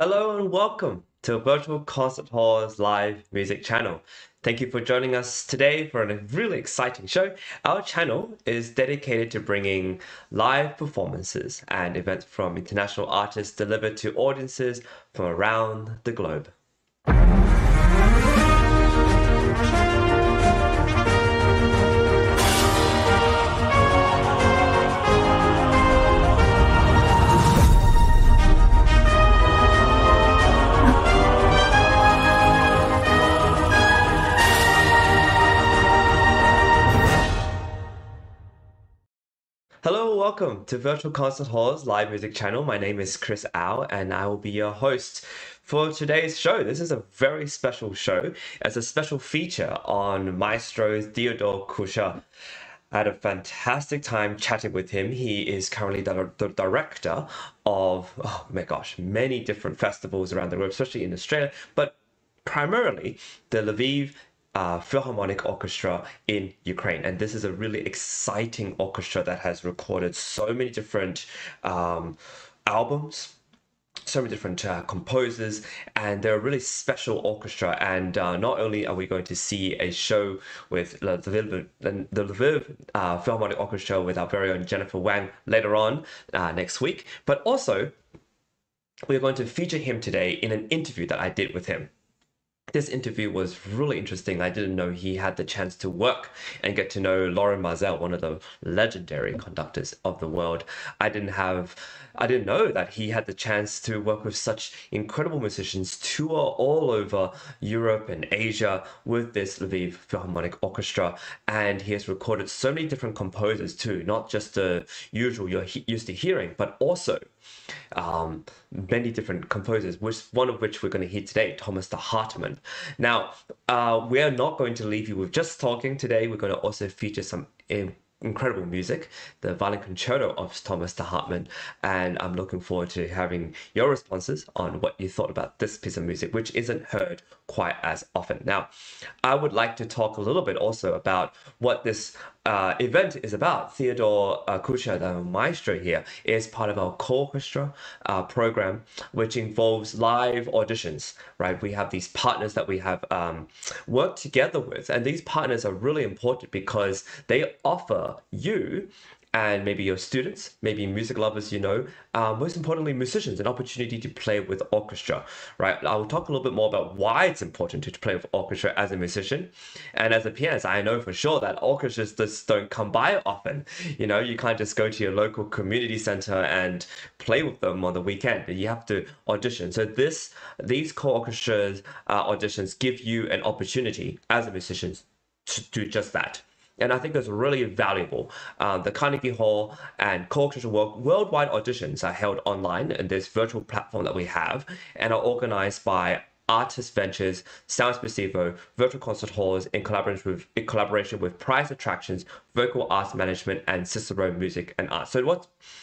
Hello and welcome to Virtual Concert Hall's live music channel. Thank you for joining us today for a really exciting show. Our channel is dedicated to bringing live performances and events from international artists delivered to audiences from around the globe. Hello, welcome to Virtual Concert Hall's live music channel. My name is Chris Au, and I will be your host for today's show. This is a very special show as a special feature on Maestro Theodore Kuchar. I had a fantastic time chatting with him. He is currently the director of, oh my gosh, many different festivals around the world, especially in Australia, but primarily the Lviv Philharmonic Orchestra in Ukraine. And this is a really exciting orchestra that has recorded so many different albums, so many different composers, and they're a really special orchestra. And not only are we going to see a show with the Lviv Philharmonic Orchestra with our very own Jennifer Wang later on next week, but also we're going to feature him today in an interview that I did with him. This interview was really interesting. I didn't know he had the chance to work and get to know Lauren Mazel, one of the legendary conductors of the world. I didn't know that he had the chance to work with such incredible musicians, tour all over Europe and Asia with this Lviv Philharmonic Orchestra. And he has recorded so many different composers too, not just the usual you're used to hearing, but also many different composers, one of which we're going to hear today, Thomas de Hartmann. Now, we are not going to leave you with just talking today. We're going to also feature some incredible music, the violin concerto of Thomas de Hartmann, and I'm looking forward to having your responses on what you thought about this piece of music, which isn't heard quite as often. Now, I would like to talk a little bit also about what this event is about. Theodore Kuchar, the maestro here, is part of our colORCHESTRA program, which involves live auditions, right? We have these partners that we have worked together with, and these partners are really important because they offer you and maybe your students, maybe music lovers, most importantly, musicians, an opportunity to play with orchestra, right? I will talk a little bit more about why it's important to play with orchestra as a musician. And as a pianist, I know for sure that orchestras just don't come by often. You can't just go to your local community center and play with them on the weekend. You have to audition. So these colORCHESTRA auditions give you an opportunity as a musician to do just that. And I think that's really valuable. The Carnegie Hall and colORCHESTRA worldwide auditions are held online in this virtual platform that we have and are organized by Artist Ventures, Sound Expressivo, Virtual Concert Halls in collaboration with Prize Attractions, Vocal Arts Management, and Cicero Music and Art. So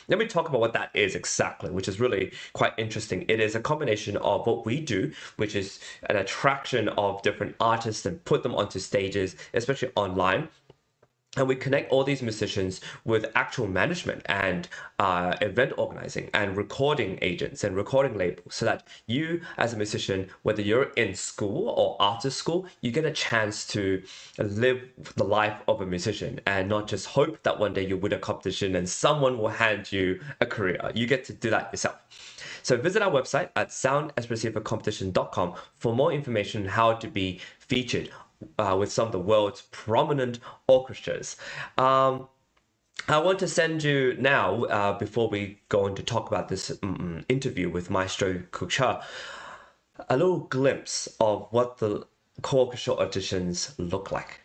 let me talk about what that is exactly, which is really quite interesting. It is a combination of what we do, which is an attraction of different artists and put them onto stages, especially online. And we connect all these musicians with actual management and event organizing and recording agents and recording labels so that you as a musician, whether you're in school or after school, you get a chance to live the life of a musician and not just hope that one day you win a competition and someone will hand you a career. You get to do that yourself. So visit our website at soundexpressivocompetition.com for more information on how to be featured with some of the world's prominent orchestras. I want to send you now, before we go on to talk about this interview with Maestro Kuchar, a little glimpse of what the colORCHESTRA auditions look like.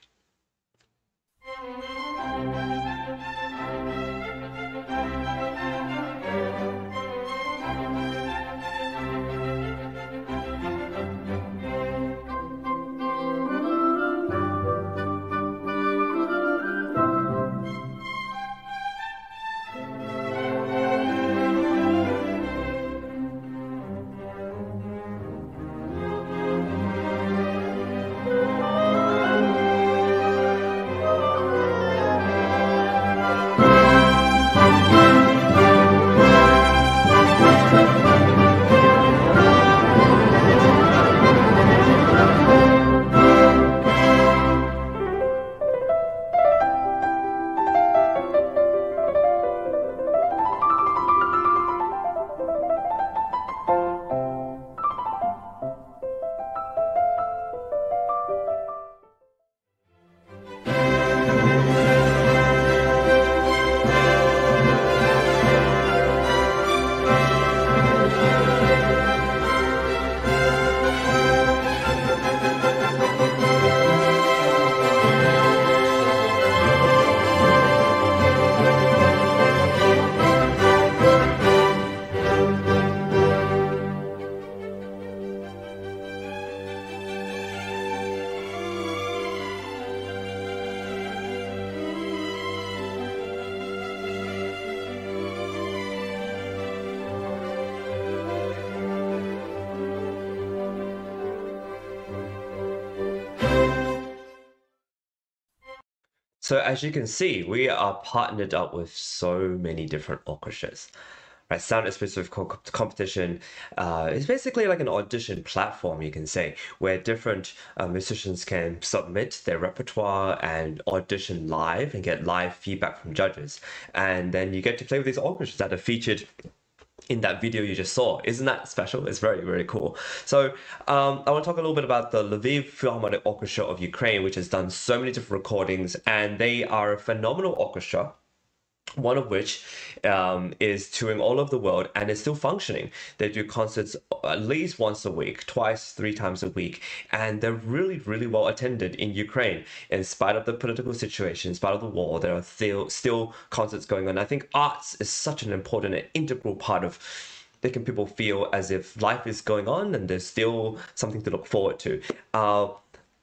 So as you can see, we are partnered up with so many different orchestras. Right, Sound Expressive Competition is basically like an audition platform, you can say, where different musicians can submit their repertoire and audition live and get live feedback from judges. And then you get to play with these orchestras that are featured in that video you just saw. Isn't that special? It's very, very cool. So I want to talk a little bit about the Lviv Philharmonic Orchestra of Ukraine, which has done so many different recordings, and they are a phenomenal orchestra, one of which is touring all over the world and is still functioning. They do concerts at least once a week, twice, 3 times a week, and they're really, really well attended in Ukraine. In spite of the political situation, in spite of the war, there are still concerts going on. I think arts is such an important and integral part of making people feel as if life is going on and there's still something to look forward to.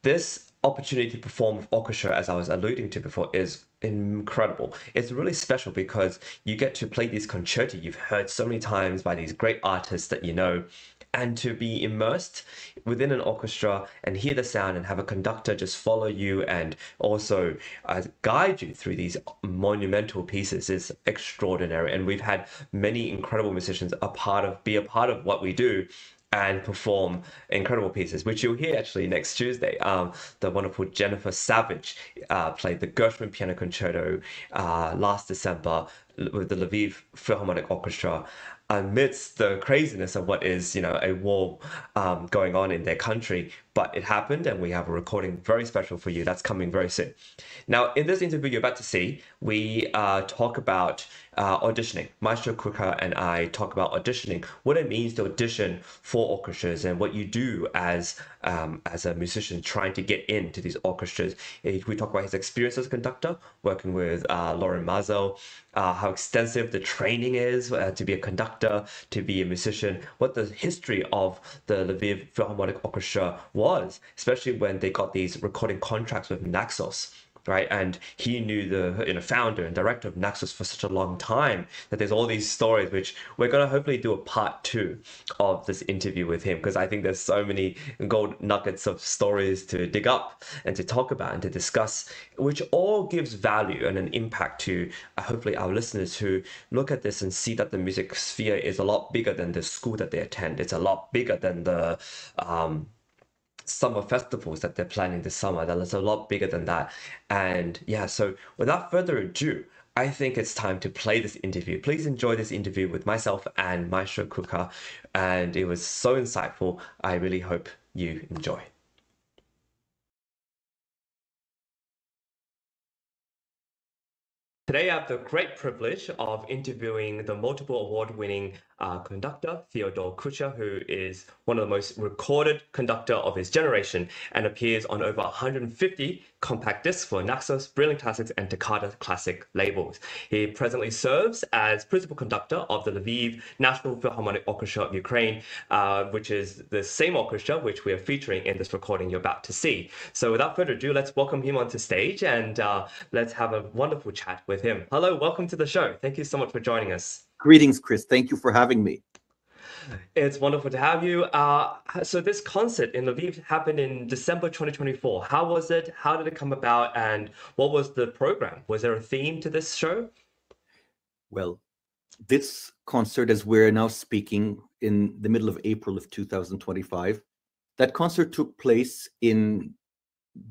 This opportunity to perform with orchestra, as I was alluding to before, is incredible. It's really special because you get to play these concerti you've heard so many times by these great artists that you know, and to be immersed within an orchestra and hear the sound and have a conductor just follow you and also guide you through these monumental pieces is extraordinary. And we've had many incredible musicians be a part of what we do and perform incredible pieces, which you'll hear actually next Tuesday. The wonderful Jennifer Savage played the Gershwin Piano Concerto last December with the Lviv Philharmonic Orchestra, amidst the craziness of what is, a war going on in their country. But it happened, and we have a recording very special for you that's coming very soon. Now, in this interview you're about to see, we talk about auditioning. Maestro Kuchar and I talk about auditioning, what it means to audition for orchestras, and what you do as a musician trying to get into these orchestras. We talk about his experience as a conductor, working with Lauren Mazel, how extensive the training is to be a conductor, to be a musician, what the history of the Lviv Philharmonic Orchestra was, especially when they got these recording contracts with Naxos. Right, and he knew the founder and director of Naxos for such a long time that there's all these stories, which we're going to hopefully do a part 2 of this interview with him, because I think there's so many gold nuggets of stories to dig up and to talk about and to discuss, which all gives value and an impact to hopefully our listeners who look at this and see that the music sphere is a lot bigger than the school that they attend. It's a lot bigger than the summer festivals that they're planning this summer. That is a lot bigger than that. And yeah, so without further ado, I think it's time to play this interview. Please enjoy this interview with myself and Maestro Kuchar, and it was so insightful. I really hope you enjoy. Today, I have the great privilege of interviewing the multiple award-winning conductor, Theodore Kuchar, who is one of the most recorded conductor of his generation and appears on over 150 compact discs for Naxos, Berlin Classics and Toccata Classic labels. He presently serves as principal conductor of the Lviv National Philharmonic Orchestra of Ukraine, which is the same orchestra which we are featuring in this recording you're about to see. So without further ado, let's welcome him onto stage and let's have a wonderful chat with him. Hello, welcome to the show. Thank you so much for joining us. Greetings, Chris. Thank you for having me. It's wonderful to have you. So this concert in Lviv happened in December 2024. How was it? How did it come about? And what was the program? Was there a theme to this show? Well, this concert, as we're now speaking, in the middle of April of 2025, that concert took place in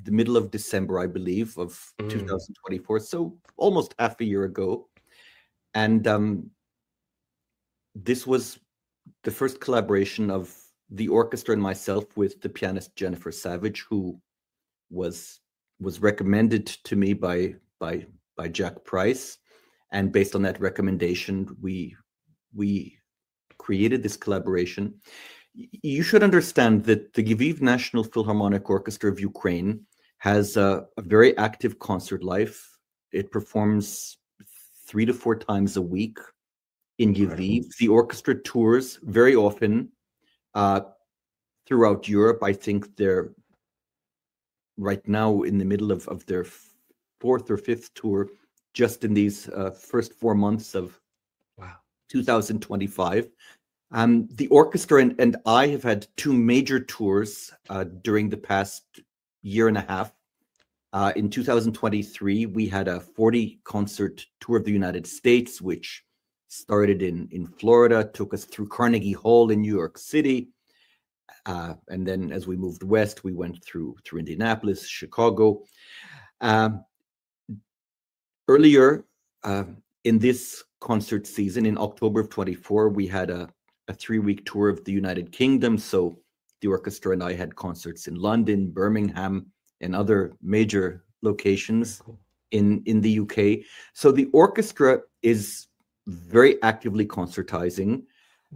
the middle of December, I believe, of 2024. So almost half a year ago. And this was the first collaboration of the orchestra and myself with the pianist Jennifer Savage, who was recommended to me by Jack Price, and based on that recommendation, we created this collaboration. You should understand that the Lviv National Philharmonic Orchestra of Ukraine has a very active concert life. It performs 3 to 4 times a week in Lviv. The orchestra tours very often throughout Europe. I think they're right now in the middle of their 4th or 5th tour, just in these first 4 months of 2025. The orchestra and I have had 2 major tours during the past year and a half. In 2023, we had a 40-concert tour of the United States, which started in Florida, took us through Carnegie Hall in New York City. And then as we moved west, we went through Indianapolis, Chicago. Earlier in this concert season, in October of 24, we had a 3-week tour of the United Kingdom. So the orchestra and I had concerts in London, Birmingham, and other major locations in the UK. So the orchestra is very actively concertizing,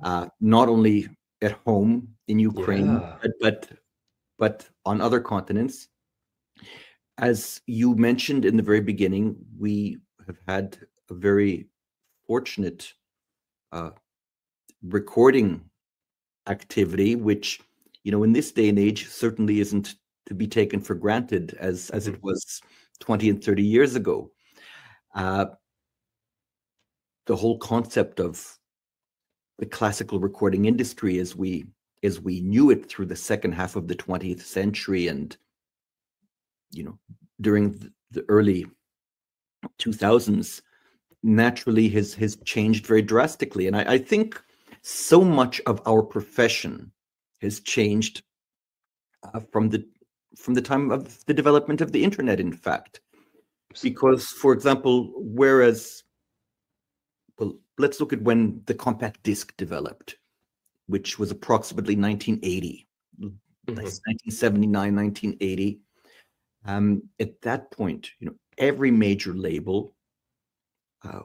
not only at home in Ukraine, but on other continents. As you mentioned in the very beginning, we have had a very fortunate recording activity, which, in this day and age certainly isn't to be taken for granted as it was 20 and 30 years ago. The whole concept of the classical recording industry as we knew it through the second half of the 20th century and during the early 2000s naturally has changed very drastically. And I think so much of our profession has changed from the time of the development of the internet, in fact. Because, for example, let's look at when the compact disc developed, which was approximately 1980, 1979, 1980. At that point, every major label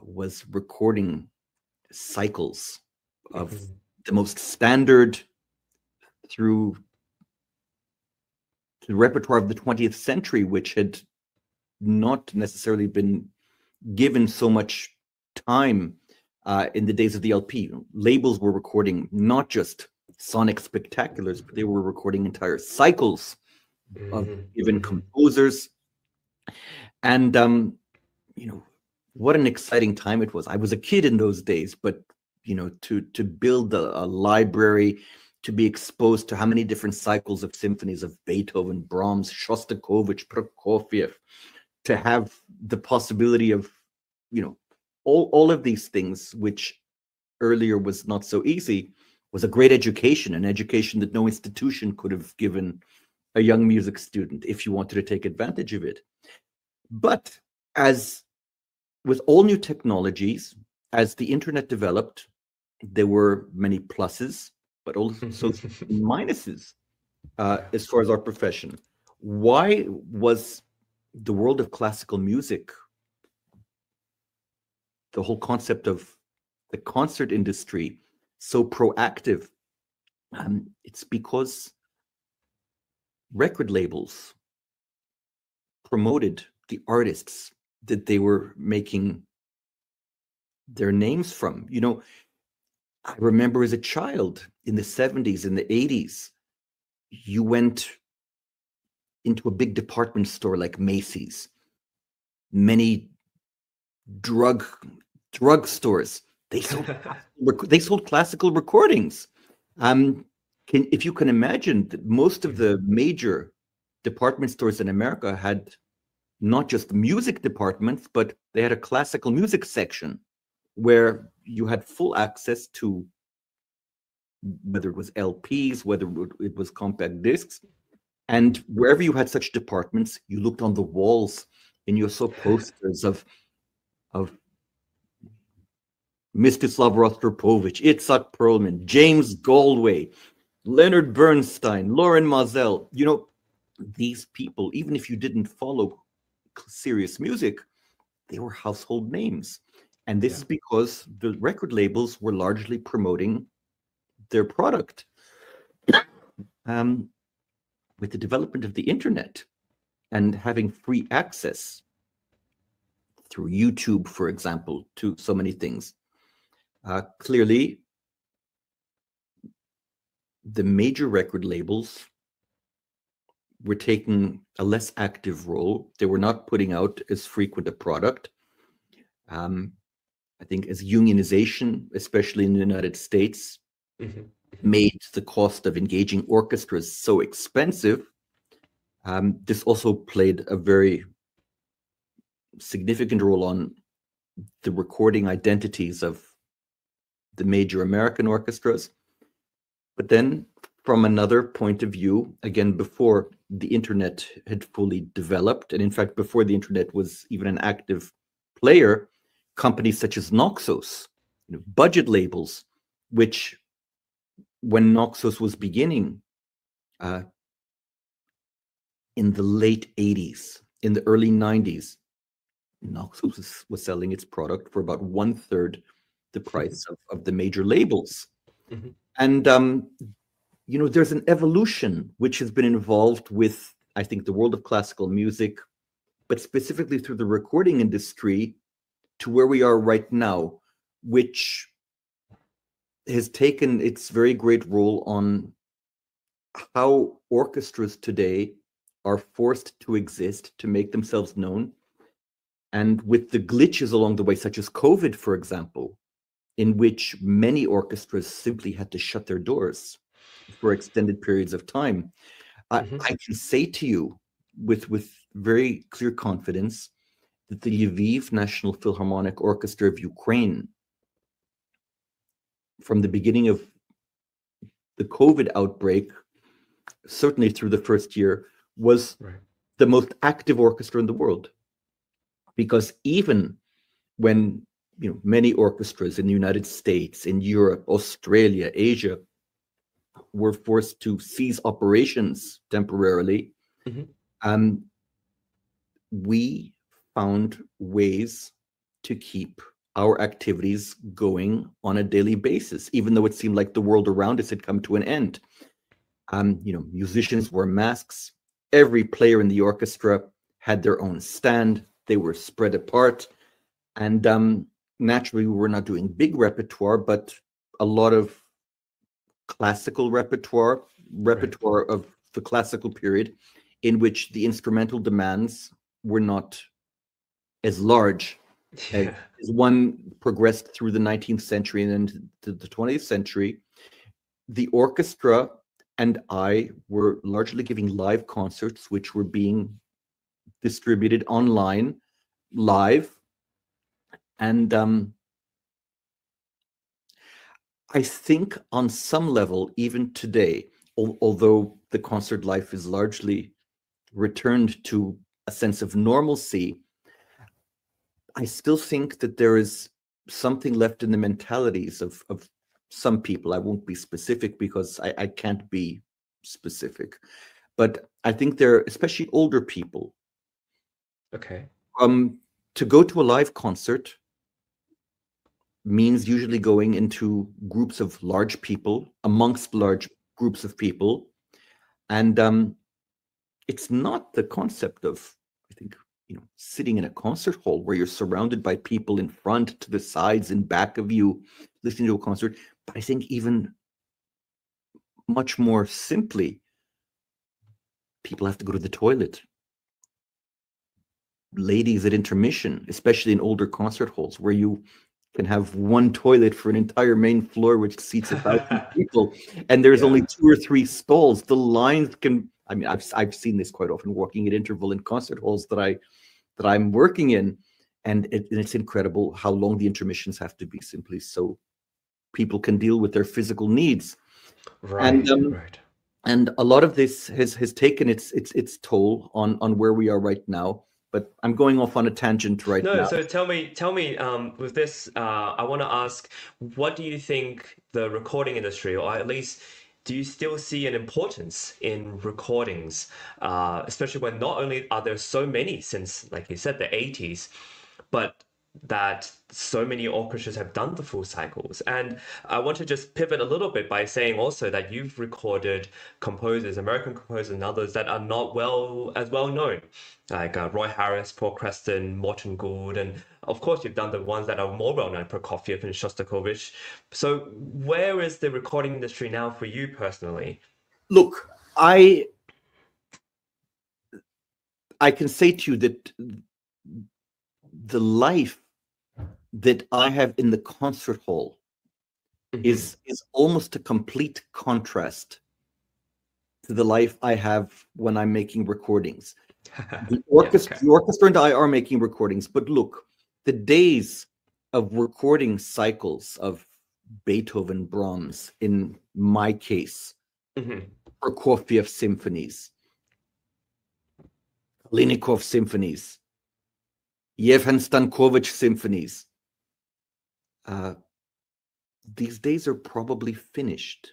was recording cycles of the most standard through the repertoire of the 20th century, which had not necessarily been given so much time in the days of the LP. Labels were recording not just sonic spectaculars, but they were recording entire cycles of given composers. And what an exciting time it was. I was a kid in those days, but to build a library, to be exposed to how many different cycles of symphonies of Beethoven, Brahms, Shostakovich, Prokofiev, to have the possibility of all of these things, which earlier was not so easy, was a great education, an education that no institution could have given a young music student if you wanted to take advantage of it. But as with all new technologies, as the internet developed, there were many pluses, but also minuses as far as our profession. Why was the world of classical music, the whole concept of the concert industry, so proactive? It's because record labels promoted the artists that they were making their names from. I remember as a child in the 70s, in the 80s, you went into a big department store like Macy's, many drug stores. They sold classical recordings. If you can imagine, that most of the major department stores in America had not just music departments, but they had a classical music section where you had full access to whether it was LPs, whether it was compact discs. And wherever you had such departments, you looked on the walls and you saw posters of Mstislav Rostropovich, Itzhak Perlman, James Galway, Leonard Bernstein, Lauren Mazel. These people, even if you didn't follow serious music, they were household names. And this is because the record labels were largely promoting their product. With the development of the internet and having free access through YouTube, for example, to so many things, clearly the major record labels were taking a less active role. They were not putting out as frequent a product. I think as unionization, especially in the United States, made the cost of engaging orchestras so expensive, This also played a very significant role on the recording identities of the major American orchestras. But then, from another point of view, again, before the internet had fully developed, and in fact, before the internet was even an active player, companies such as Naxos, budget labels, which when Naxos was beginning in the late 80s, in the early 90s, Naxos was selling its product for about 1/3 the price of the major labels. Mm-hmm. And, there's an evolution which has been involved with, I think, the world of classical music, but specifically through the recording industry to where we are right now, which has taken its very great role on how orchestras today are forced to exist, to make themselves known. And with the glitches along the way, such as COVID, for example, in which many orchestras simply had to shut their doors for extended periods of time, Mm-hmm. I can say to you with very clear confidence that the Lviv National Philharmonic Orchestra of Ukraine, from the beginning of the COVID outbreak, certainly through the first year, was the most active orchestra in the world. Because even when many orchestras in the United States, in Europe, Australia, Asia were forced to cease operations temporarily, we found ways to keep our activities going on a daily basis, even though it seemed like the world around us had come to an end. Musicians wore masks. Every player in the orchestra had their own stand. They were spread apart. And naturally, we were not doing big repertoire, but a lot of classical repertoire of the classical period, in which the instrumental demands were not as large as one progressed through the 19th century and then to the 20th century. The orchestra and I were largely giving live concerts, which were being distributed online, live. And I think on some level, even today, although the concert life is largely returned to a sense of normalcy, I still think that there is something left in the mentalities of some people. I won't be specific because I can't be specific. But I think they're especially older people. Okay. To go to a live concert means usually going into groups of large people, amongst large groups of people. And it's not the concept of, I think, sitting in a concert hall where you're surrounded by people in front, to the sides, and back of you, listening to a concert. But I think even much more simply, people have to go to the toilet. Ladies at intermission, especially in older concert halls, where you can have one toilet for an entire main floor, which seats 1,000 people, and there's only 2 or 3 stalls. The lines can, I mean, I've seen this quite often working at interval in concert halls that I'm working in, and it's incredible how long the intermissions have to be, simply so people can deal with their physical needs. Right. And a lot of this has taken its toll on where we are right now. But I'm going off on a tangent right now. No, so tell me, with this, I want to ask, what do you think the recording industry, or at least do you still see an importance in recordings, especially when not only are there so many since, like you said, the 80s, but that so many orchestras have done the full cycles. And I want to just pivot a little bit by saying also that you've recorded composers, American composers and others that are not as well known, like Roy Harris, Paul Creston, Morton Gould, and of course you've done the ones that are more well known, Prokofiev and Shostakovich. So where is the recording industry now for you personally? Look, I can say to you that the life that I have in the concert hall is almost a complete contrast to the life I have when I'm making recordings. The Okay. orchestra and I are making recordings, but look, the days of recording cycles of Beethoven, Brahms, in my case, Prokofiev symphonies, Linikov symphonies, Yevhen Stankovich symphonies, these days are probably finished.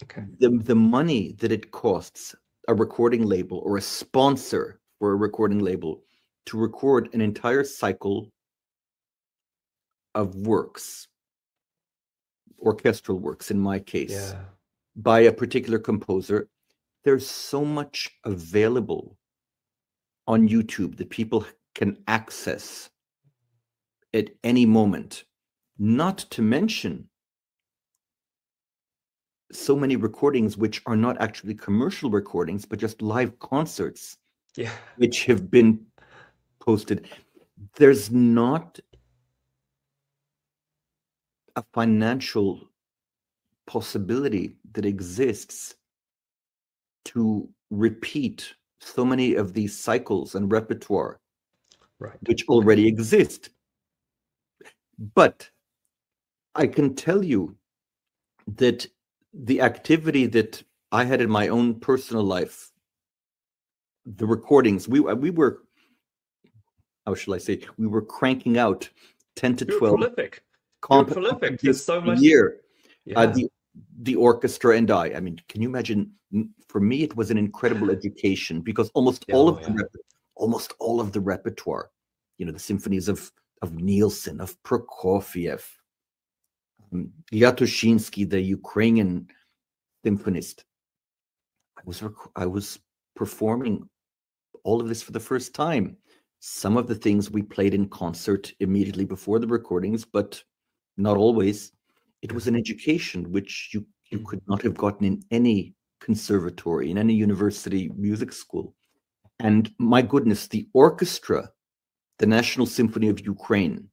Okay. The money that it costs a recording label or a sponsor for a recording label to record an entire cycle of works, orchestral works in my case, by a particular composer, there's so much available on YouTube that people can access at any moment, not to mention so many recordings which are not actually commercial recordings, but just live concerts, which have been posted. There's not a financial possibility that exists to repeat so many of these cycles and repertoire, which already exist. But I can tell you that the activity that I had in my own personal life, the recordings, we were, how shall I say, we were cranking out 10 to 12 prolific. There's so much a year. The orchestra and I mean, can you imagine? For me, it was an incredible education, because almost all of the repertoire, you know, the symphonies of Nielsen, of Prokofiev, Yatoshinsky, the Ukrainian symphonist. I was performing all of this for the first time. Some of the things we played in concert immediately before the recordings, but not always. It was an education which you could not have gotten in any conservatory, in any university music school. And my goodness, the orchestra, the National Symphony of Ukraine,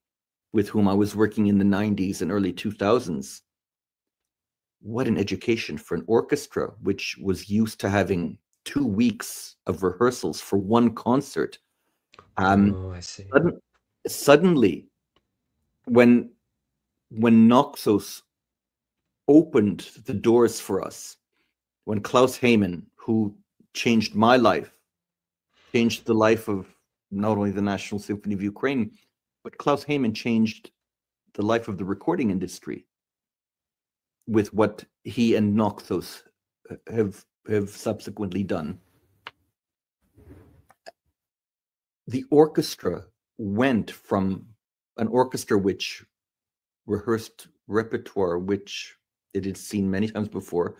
with whom I was working in the 90s and early 2000s, what an education for an orchestra which was used to having 2 weeks of rehearsals for one concert. I see. Suddenly, when Naxos opened the doors for us, when Klaus Heymann, who changed my life, changed the life of not only the National Symphony of Ukraine, but Klaus Heymann changed the life of the recording industry with what he and Naxos have subsequently done. The orchestra went from an orchestra which rehearsed repertoire which it had seen many times before,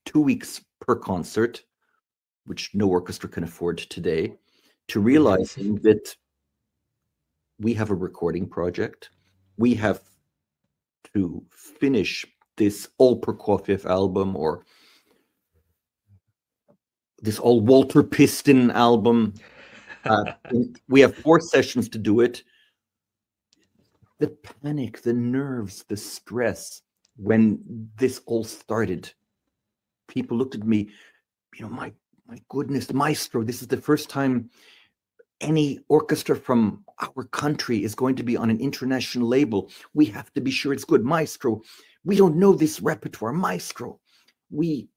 2 weeks per concert, which no orchestra can afford today, to realizing that we have a recording project. We have to finish this all Prokofiev album, or this all Walter Piston album. We have 4 sessions to do it. The panic, the nerves, the stress when this all started. People looked at me, you know, my goodness, maestro, this is the first time any orchestra from our country is going to be on an international label. We have to be sure it's good. Maestro, we don't know this repertoire. Maestro, we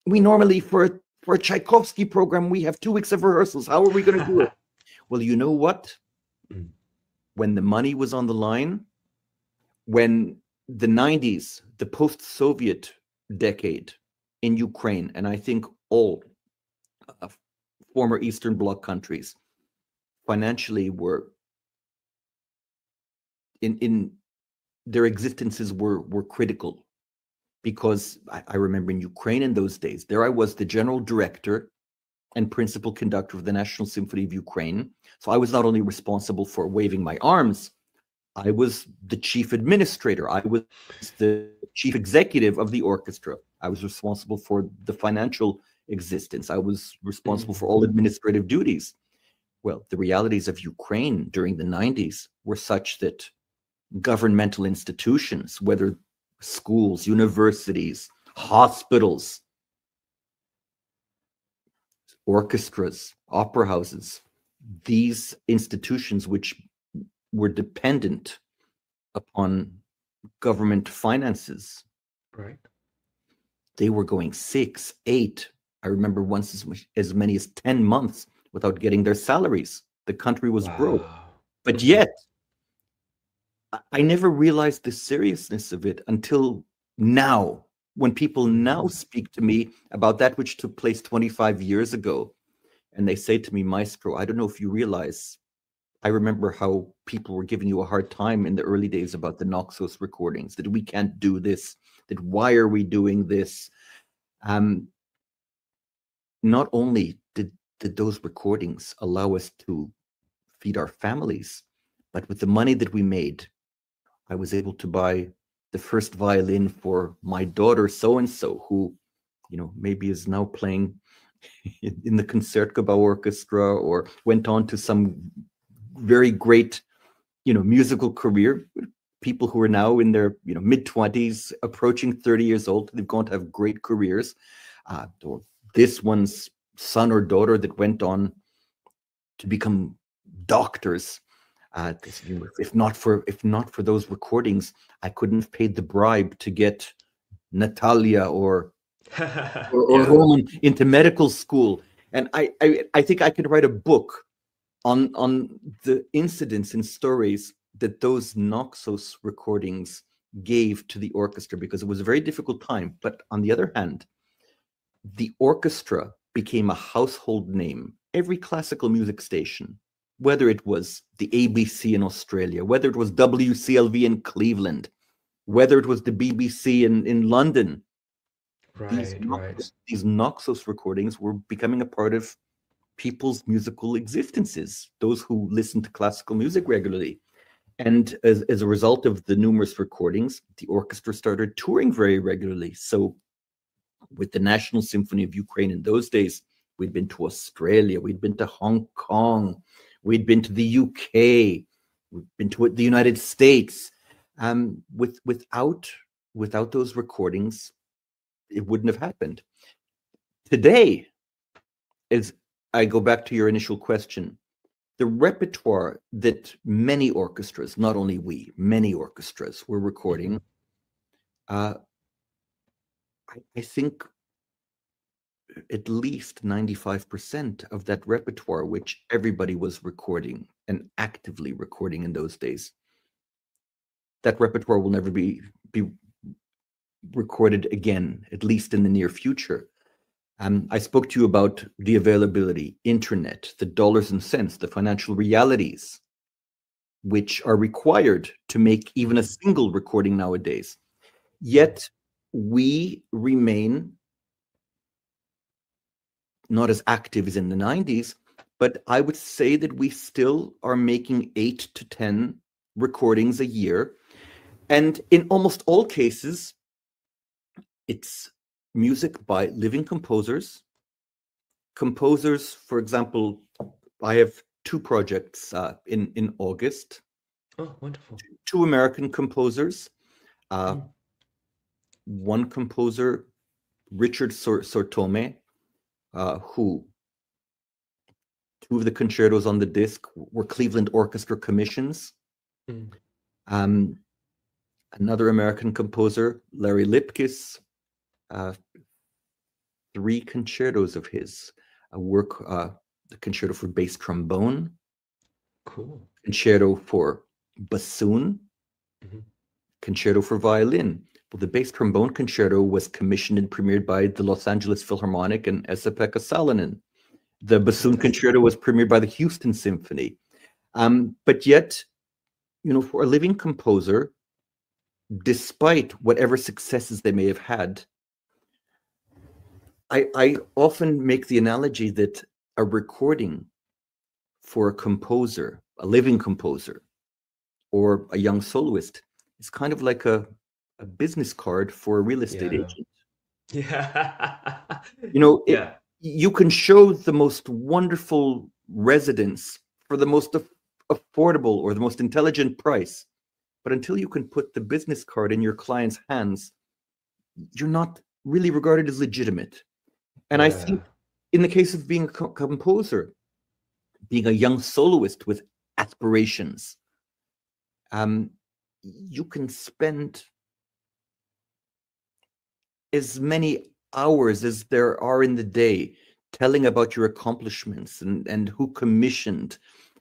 normally for a Tchaikovsky program, we have 2 weeks of rehearsals. How are we going to do it? Well, you know what? When the money was on the line, when the 90s, the post-Soviet decade in Ukraine, and I think all former Eastern Bloc countries financially were in their existences were critical, because I remember in Ukraine in those days, there I was, the general director and principal conductor of the National Symphony of Ukraine. So I was not only responsible for waving my arms, I was the chief administrator. I was the chief executive of the orchestra. I was responsible for the financial existence. I was responsible for all administrative duties. Well, the realities of Ukraine during the 90s were such that governmental institutions, whether schools, universities, hospitals, orchestras, opera houses, these institutions which were dependent upon government finances, Right. they were going 6, 8, I remember once as many as 10 months without getting their salaries. The country was broke. Wow. But yet, I never realized the seriousness of it until now, when people now speak to me about that which took place 25 years ago. And they say to me, Maestro, I don't know if you realize, I remember how people were giving you a hard time in the early days about the Naxos recordings, that we can't do this, that why are we doing this? Not only did those recordings allow us to feed our families, but with the money that we made, I was able to buy the first violin for my daughter, so-and-so, who, maybe is now playing in the Concertgebouw Orchestra or went on to some very great, musical career. People who are now in their, mid-20s, approaching 30 years old, they've gone to have great careers. Or this one's son or daughter that went on to become doctors. If not for those recordings, I couldn't have paid the bribe to get Natalia or Roman into medical school. And I think I could write a book on the incidents and stories that those Naxos recordings gave to the orchestra, because it was a very difficult time. But on the other hand, the orchestra became a household name. Every classical music station, whether it was the ABC in Australia, whether it was WCLV in Cleveland, whether it was the BBC in London, these Naxos recordings were becoming a part of people's musical existences, those who listen to classical music regularly. And as a result of the numerous recordings, the orchestra started touring very regularly. So with the National Symphony of Ukraine in those days, we'd been to Australia, we'd been to Hong Kong, we'd been to the UK, we'd been to the United States. Without those recordings, it wouldn't have happened. Today, as I go back to your initial question, the repertoire that many orchestras, not only we, many orchestras were recording, I think at least 95% of that repertoire, which everybody was recording and actively recording in those days, that repertoire will never be recorded again, at least in the near future. I spoke to you about the availability, internet, the dollars and cents, the financial realities, which are required to make even a single recording nowadays. Yet we remain not as active as in the 90s, but I would say that we still are making 8 to 10 recordings a year. And in almost all cases, it's music by living composers. For example, I have 2 projects in August. Oh, wonderful. 2 American composers. One composer, Richard Sortome, who 2 of the concertos on the disc were Cleveland Orchestra commissions. Another American composer, Larry Lipkis, 3 concertos of his, the concerto for bass trombone, concerto for bassoon, concerto for violin. Well, the bass trombone concerto was commissioned and premiered by the Los Angeles Philharmonic and Esa-Pekka Salonen. The bassoon concerto was premiered by the Houston Symphony. But yet, for a living composer, despite whatever successes they may have had, I often make the analogy that a recording for a composer, a living composer, or a young soloist is kind of like a business card for a real estate agent. You can show the most wonderful residence for the most affordable or the most intelligent price, but until you can put the business card in your client's hands, you're not really regarded as legitimate. And I think in the case of being a composer, being a young soloist with aspirations, you can spend as many hours as there are in the day telling about your accomplishments and who commissioned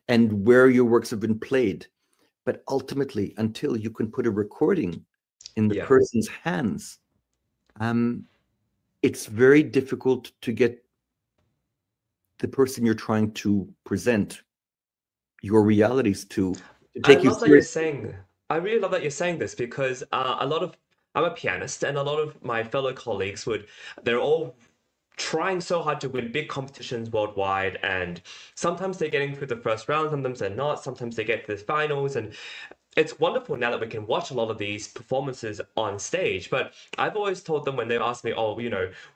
and where your works have been played. But ultimately, until you can put a recording in the person's hands, it's very difficult to get the person you're trying to present your realities to take you seriously. I love that you're saying. I really love that you're saying this, because I'm a pianist, and a lot of my fellow colleagues they're all trying so hard to win big competitions worldwide, and sometimes they're getting through the first round, sometimes they're not, sometimes they get to the finals, and it's wonderful now that we can watch a lot of these performances on stage. But I've always told them when they ask me, oh,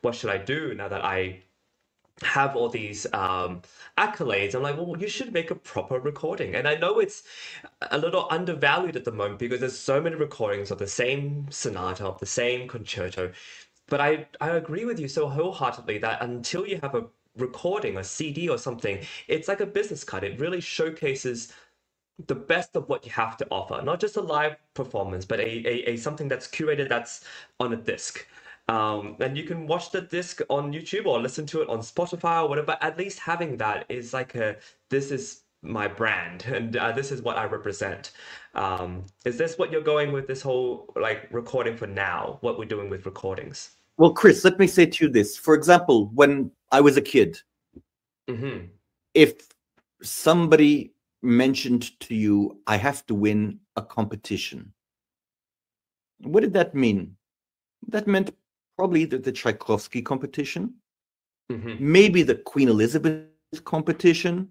what should I do now that I have all these accolades? I'm like, well, you should make a proper recording. And I know it's a little undervalued at the moment because there's so many recordings of the same sonata, of the same concerto. But I agree with you so wholeheartedly that until you have a recording, a CD or something, it's like a business card. It really showcases the best of what you have to offer, not just a live performance, but a something that's curated, that's on a disc. And you can watch the disc on YouTube or listen to it on Spotify or whatever. At least having that is like this is my brand, and this is what I represent. Is this what you're going with, this whole like recording for now, what we're doing with recordings? Well, Chris, let me say to you this. For example, when I was a kid, if somebody mentioned to you, I have to win a competition, what did that mean? That meant probably the Tchaikovsky competition, maybe the Queen Elizabeth competition.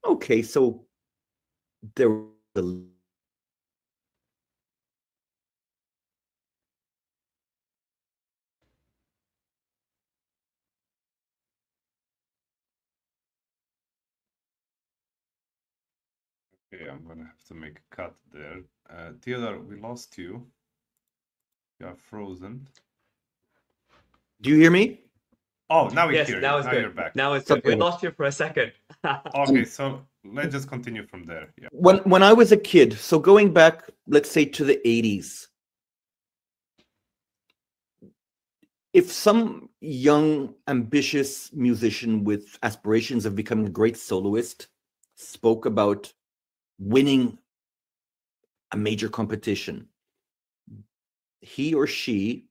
Okay, so there was a Okay, I'm gonna have to make a cut there. Theodore, we lost you. You are frozen. Do you hear me? Oh, now we Yes, hear now you. it's Now good. you're back. Now it's good. We lost you for a second. Okay, so let's just continue from there. Yeah. When I was a kid, so going back, let's say to the 80s, if some young, ambitious musician with aspirations of becoming a great soloist spoke about winning a major competition, he or she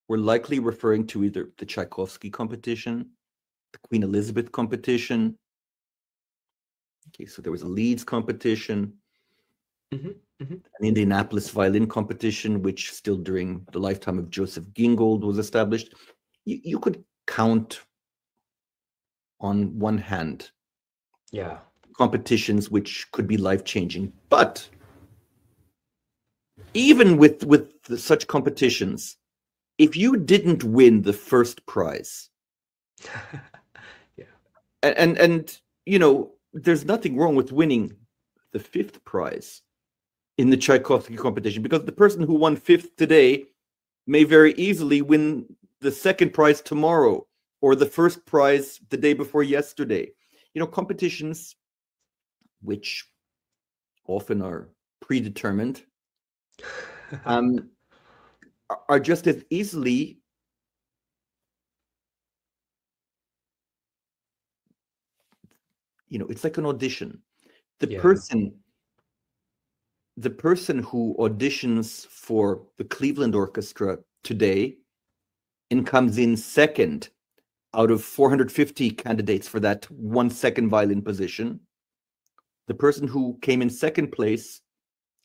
were likely referring to either the Tchaikovsky competition, the Queen Elizabeth competition. Okay, so there was a Leeds competition, an Indianapolis violin competition, which still during the lifetime of Joseph Gingold was established. You could count on one hand competitions which could be life-changing. But even with such competitions, if you didn't win the first prize, and there's nothing wrong with winning the fifth prize in the Tchaikovsky competition, because the person who won fifth today may very easily win the second prize tomorrow, or the first prize the day before yesterday. Competitions which often are predetermined are just as easily it's like an audition. The person who auditions for the Cleveland Orchestra today and comes in second out of 450 candidates for that 1 second violin position, the person who came in second place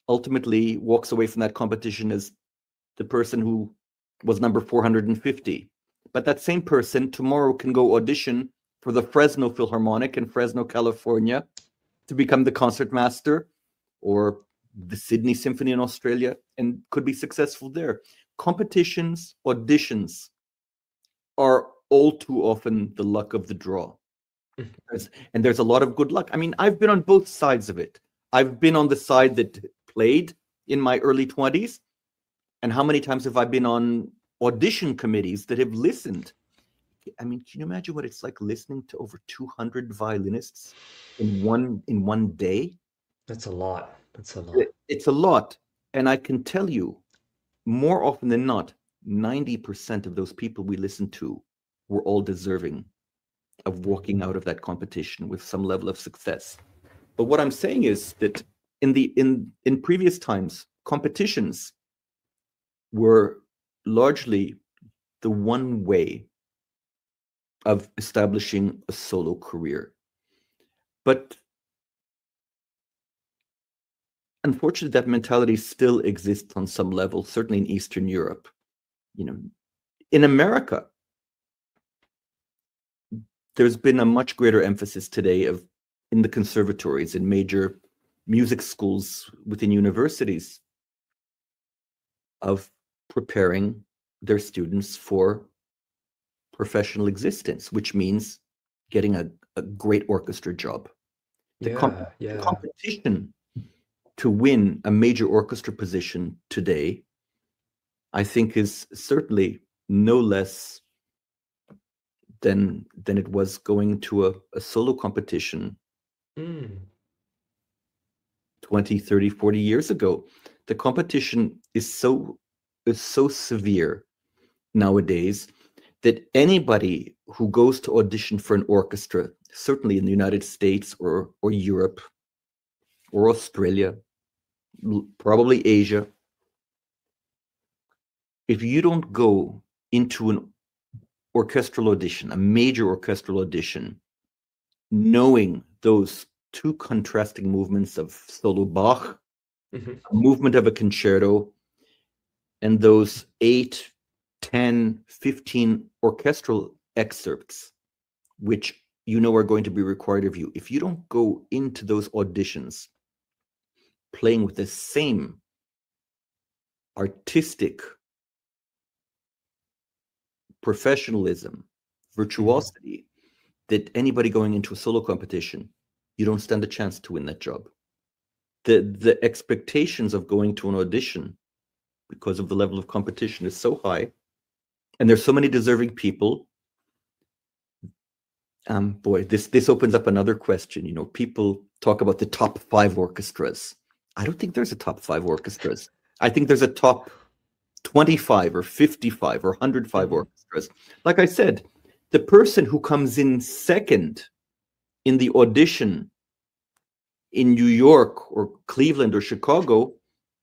ultimately walks away from that competition as the person who was number 450. But that same person tomorrow can go audition for the Fresno Philharmonic in Fresno, California, to become the concertmaster, or the Sydney Symphony in Australia, and could be successful there. Competitions, auditions are all too often the luck of the draw. And there's a lot of good luck. I mean, I've been on both sides of it. I've been on the side that played in my early 20s. And how many times have I been on audition committees that have listened I mean, can you imagine what it's like listening to over 200 violinists in one day? That's a lot. That's a lot. It's a lot. And I can tell you, more often than not, 90% of those people we listened to were all deserving of walking out of that competition with some level of success. But what I'm saying is that in previous times, competitions were largely the one way of establishing a solo career. But unfortunately, that mentality still exists on some level, certainly in Eastern Europe. You know, in America, there's been a much greater emphasis today in the conservatories, in major music schools within universities, of preparing their students for professional existence, which means getting a great orchestra job. The competition to win a major orchestra position today, I think, is certainly no less than it was going to a solo competition 20, 30, 40 years ago. The competition is so severe nowadays that anybody who goes to audition for an orchestra, certainly in the United States or Europe or Australia, probably Asia, if you don't go into an orchestral audition, a major orchestral audition, knowing those two contrasting movements of solo Bach, a movement of a concerto, and those 8, 10, 15 orchestral excerpts, which you know are going to be required of you. If you don't go into those auditions playing with the same artistic professionalism, virtuosity that anybody going into a solo competition, you don't stand a chance to win that job. The expectations of going to an audition because of the level of competition is so high, and there's so many deserving people. Boy, this opens up another question. You know, people talk about the top 5 orchestras. I don't think there's a top 5 orchestras. I think there's a top 25 or 55 or 105 orchestras. Like I said, the person who comes in second in the audition in New York or Cleveland or Chicago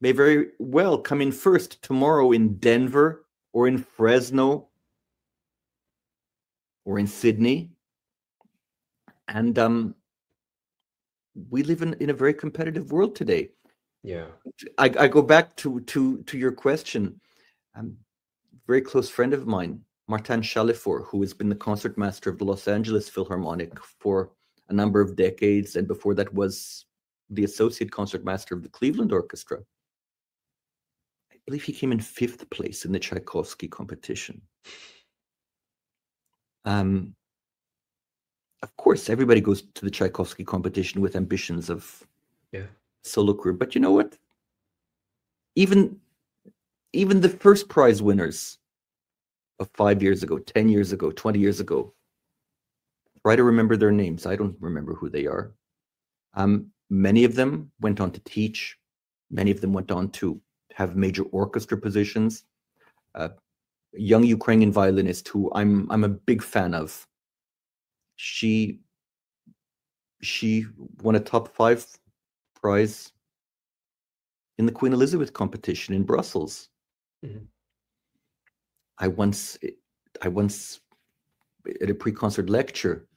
may very well come in first tomorrow in Denver or in Fresno or in Sydney. And we live in a very competitive world today. Yeah. I go back to your question. Very close friend of mine, Martin Chalifour, who has been the concertmaster of the Los Angeles Philharmonic for a number of decades, and before that was the associate concertmaster of the Cleveland Orchestra. I believe he came in 5th place in the Tchaikovsky competition. Of course, everybody goes to the Tchaikovsky competition with ambitions of solo career, but you know what? Even the first prize winners of 5 years ago, 10 years ago, 20 years ago, try to remember their names. I don't remember who they are. Many of them went on to teach. Many of them went on to have major orchestra positions. A young Ukrainian violinist who I'm a big fan of. She won a top 5 prize in the Queen Elizabeth competition in Brussels. I once at a pre-concert lecture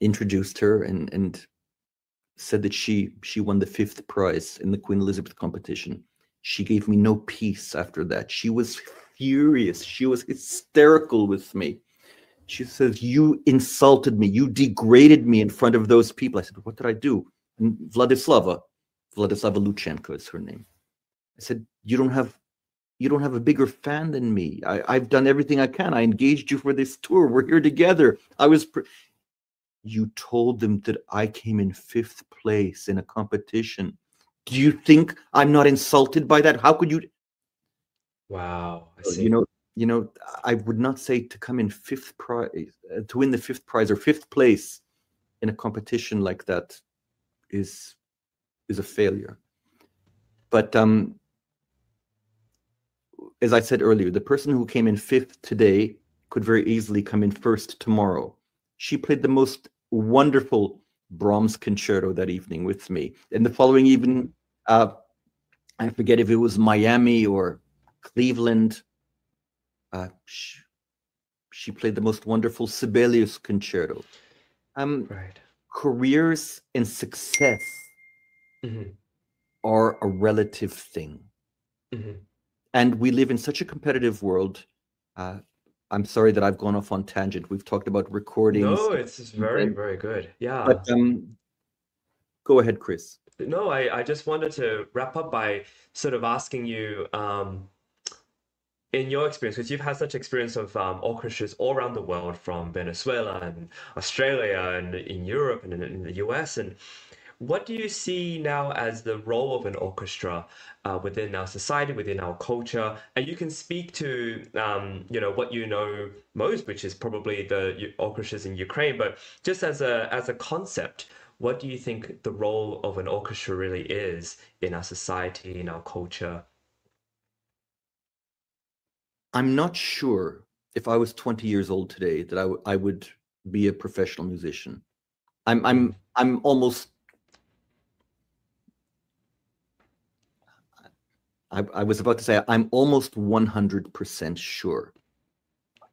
introduced her and said that she won the 5th prize in the Queen Elizabeth competition. She gave me no peace after that. She was furious. She was hysterical with me. She says, "You insulted me. You degraded me in front of those people." I said, "What did I do?" And Vladislava Luchenko is her name. I said, you don't have a bigger fan than me. I've done everything I can. I engaged you for this tour. We're here together. You told them that I came in 5th place in a competition. Do you think I'm not insulted by that? How could you? Wow. I see. You know, you know, I would not say to come in fifth prize, to win the fifth prize or fifth place in a competition like that is a failure. But as I said earlier, the person who came in fifth today could very easily come in first tomorrow. She played the most wonderful Brahms concerto that evening with me. And the following evening, I forget if it was Miami or Cleveland, she played the most wonderful Sibelius concerto. Right. Careers and success are a relative thing. And we live in such a competitive world. I'm sorry that I've gone off on tangent. We've talked about recordings. No, it's very, very good. Yeah. But go ahead, Chris. No, I just wanted to wrap up by sort of asking you, in your experience, because you've had such experience of orchestras all around the world, from Venezuela and Australia and in Europe and in the US, and what do you see now as the role of an orchestra within our society, within our culture? And you can speak to, you know, what you know most, which is probably the orchestras in Ukraine. But just as a concept, what do you think the role of an orchestra really is in our society, in our culture? I'm not sure if I was 20 years old today that I would be a professional musician. I'm almost. I was about to say I'm almost 100% sure.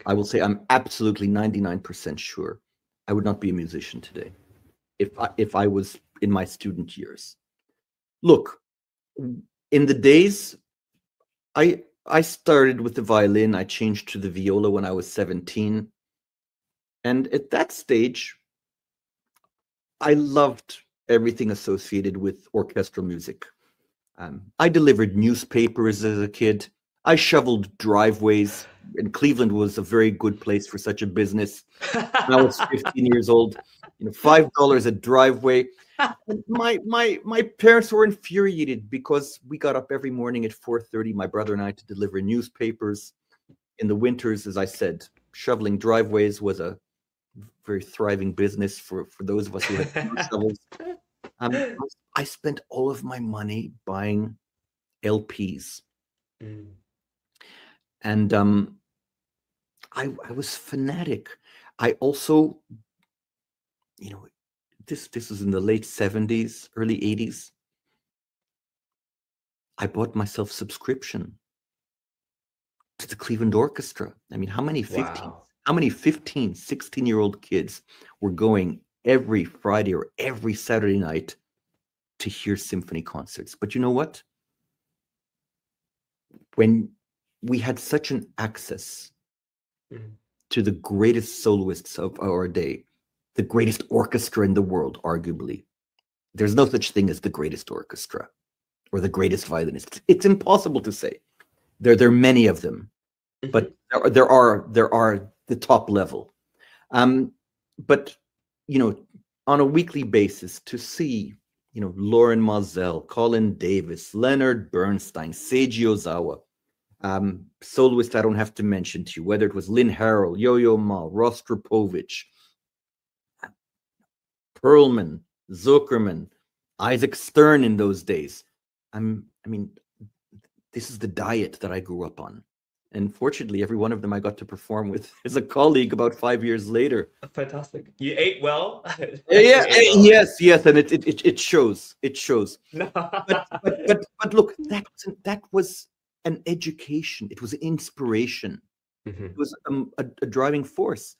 I will say I'm absolutely 99% sure I would not be a musician today if I was in my student years. Look, in the days, I started with the violin. I changed to the viola when I was 17. And at that stage, I loved everything associated with orchestral music. I delivered newspapers as a kid. I shoveled driveways, and Cleveland was a very good place for such a business. When I was 15 years old, you know, $5 a driveway. My parents were infuriated because we got up every morning at 4:30, my brother and I, to deliver newspapers. In the winters, as I said, shoveling driveways was a very thriving business for those of us who had shovels. I spent all of my money buying LPs. And I was fanatic. I also, you know, this was in the late 70s, early 80s. I bought myself subscription to the Cleveland Orchestra. I mean, how many 15, 16-year-old kids were going every Friday or every Saturday night to hear symphony concerts? But you know what? When we had such an access to the greatest soloists of our day, the greatest orchestra in the world, arguably. There's no such thing as the greatest orchestra or the greatest violinist. It's impossible to say. There are many of them, but there are the top level. But you know, on a weekly basis, to see, you know, Lauren Moselle, Colin Davis, Leonard Bernstein, Seiji Ozawa, soloists I don't have to mention to you, whether it was Lynn Harrell, Yo-Yo Ma, Rostropovich, Perlman, Zuckerman, Isaac Stern in those days. I mean, this is the diet that I grew up on. And fortunately, every one of them I got to perform with as a colleague about 5 years later. Fantastic. You ate well? Yeah, yes, and it shows. It shows. But look, that was an education. It was an inspiration. It was a driving force.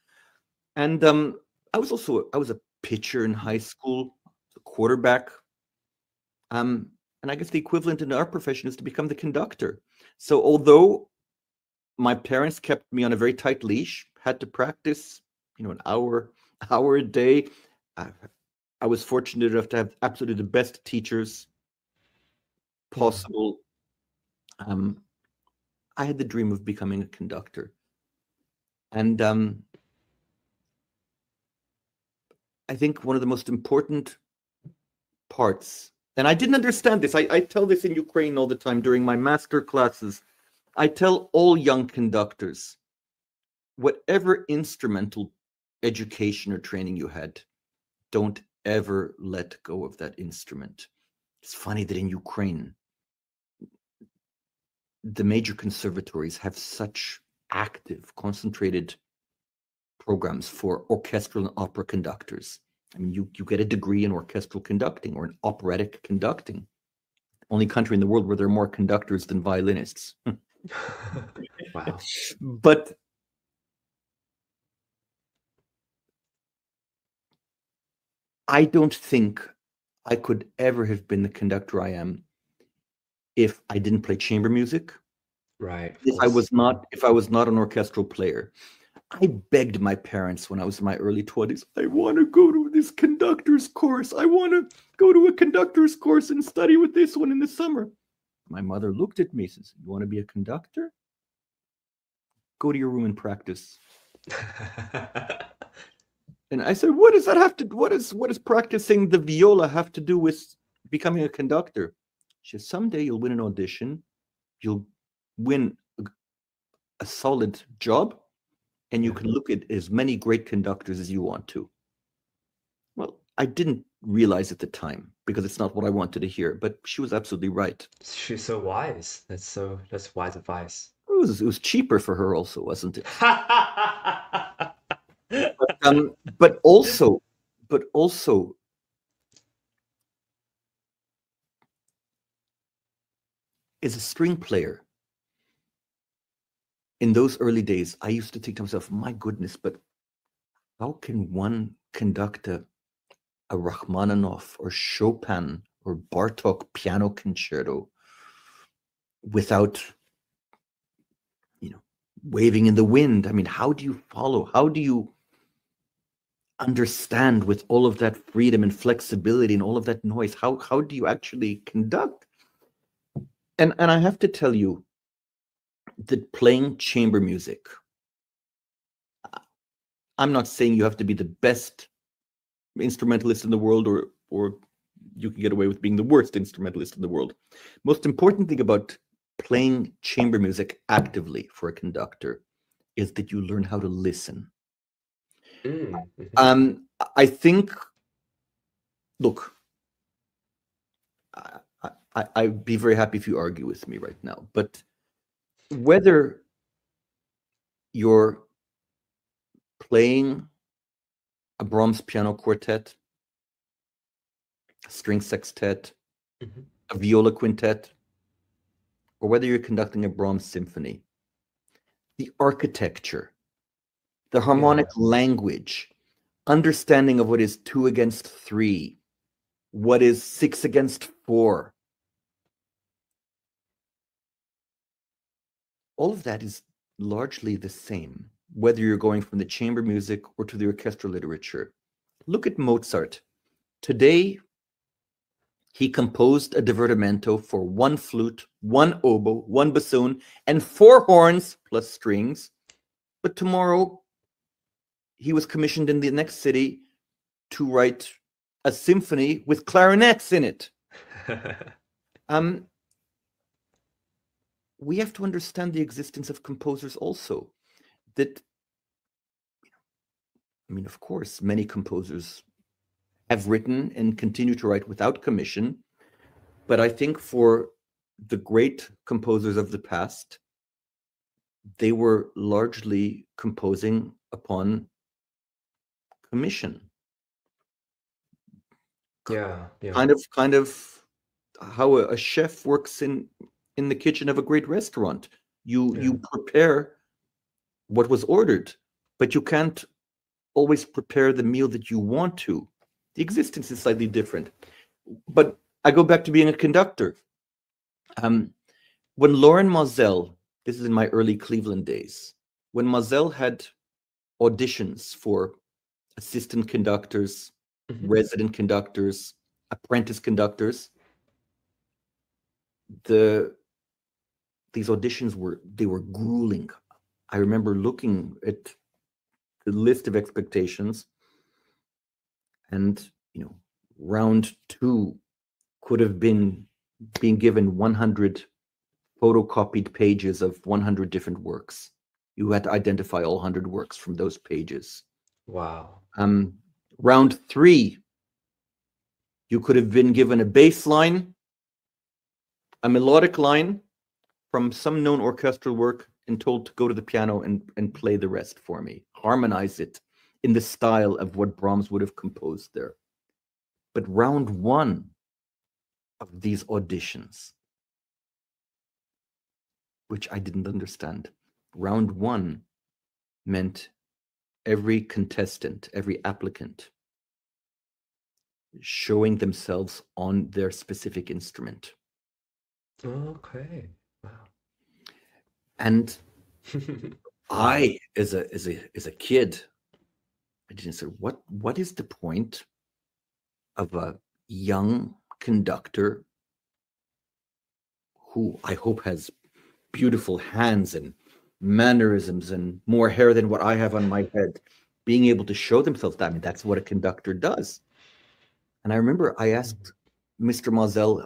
And I was a pitcher in high school, a quarterback. And I guess the equivalent in our profession is to become the conductor. So although my parents kept me on a very tight leash, had to practice, you know, an hour a day, I was fortunate enough to have absolutely the best teachers possible. I had the dream of becoming a conductor. And I think one of the most important parts, and I didn't understand this, I tell this in Ukraine all the time during my master classes. I tell all young conductors, whatever instrumental education or training you had, don't ever let go of that instrument. It's funny that in Ukraine, the major conservatories have such active, concentrated programs for orchestral and opera conductors. I mean, you get a degree in orchestral conducting or in operatic conducting. Only country in the world where there are more conductors than violinists. Wow. But I don't think I could ever have been the conductor I am if I didn't play chamber music. Right. If I was not an orchestral player. I begged my parents when I was in my early 20s, I want to go to this conductor's course. I want to go to a conductor's course and study with this one in the summer. My mother looked at me and says, you want to be a conductor? Go to your room and practice. And I said, what does that have to, what is practicing the viola have to do with becoming a conductor? She said, someday you'll win an audition, you'll win a solid job, and you can look at as many great conductors as you want to. Well, I didn't realize at the time because it's not what I wanted to hear, but she was absolutely right. She's so wise. That's wise advice. It was cheaper for her also, wasn't it? But also, as a string player, in those early days, I used to think to myself, my goodness, but how can one conduct a Rachmaninoff or Chopin or Bartók piano concerto without, waving in the wind? I mean, how do you follow? How do you understand with all of that freedom and flexibility and all of that noise? How do you actually conduct? And I have to tell you, that playing chamber music, I'm not saying you have to be the best instrumentalist in the world or you can get away with being the worst instrumentalist in the world. Most important thing about playing chamber music actively for a conductor is that you learn how to listen. I think, look, I'd be very happy if you argue with me right now, but whether you're playing a Brahms piano quartet, a string sextet, a viola quintet, or whether you're conducting a Brahms symphony, the architecture, the harmonic language, understanding of what is 2 against 3, what is 6 against 4, all of that is largely the same, whether you're going from the chamber music or to the orchestral literature. Look at Mozart. Today, he composed a divertimento for 1 flute, 1 oboe, 1 bassoon, and 4 horns plus strings. But tomorrow, he was commissioned in the next city to write a symphony with clarinets in it. We have to understand the existence of composers also. That, I mean, of course, many composers have written and continue to write without commission. But I think for the great composers of the past, they were largely composing upon commission. Yeah. Kind of how a chef works in the kitchen of a great restaurant. You prepare what was ordered, but you can't always prepare the meal that you want to. The existence is slightly different. But I go back to being a conductor. When Lauren Moselle, this is in my early Cleveland days, when Moselle had auditions for assistant conductors, resident conductors, apprentice conductors, these auditions were grueling. I remember looking at the list of expectations, and round 2 could have been being given 100 photocopied pages of 100 different works. You had to identify all 100 works from those pages. Wow. Round 3, you could have been given a bass line, a melodic line from some known orchestral work, and told to go to the piano and play the rest for me. Harmonize it in the style of what Brahms would have composed there. But round 1 of these auditions, which I didn't understand, round 1 meant every contestant, every applicant showing themselves on their specific instrument. Okay. Wow. And I, as a kid, I didn't say, what is the point of a young conductor who I hope has beautiful hands and mannerisms and more hair than what I have on my head, being able to show themselves that? I mean, that's what a conductor does. And I remember I asked Mr. Mazel,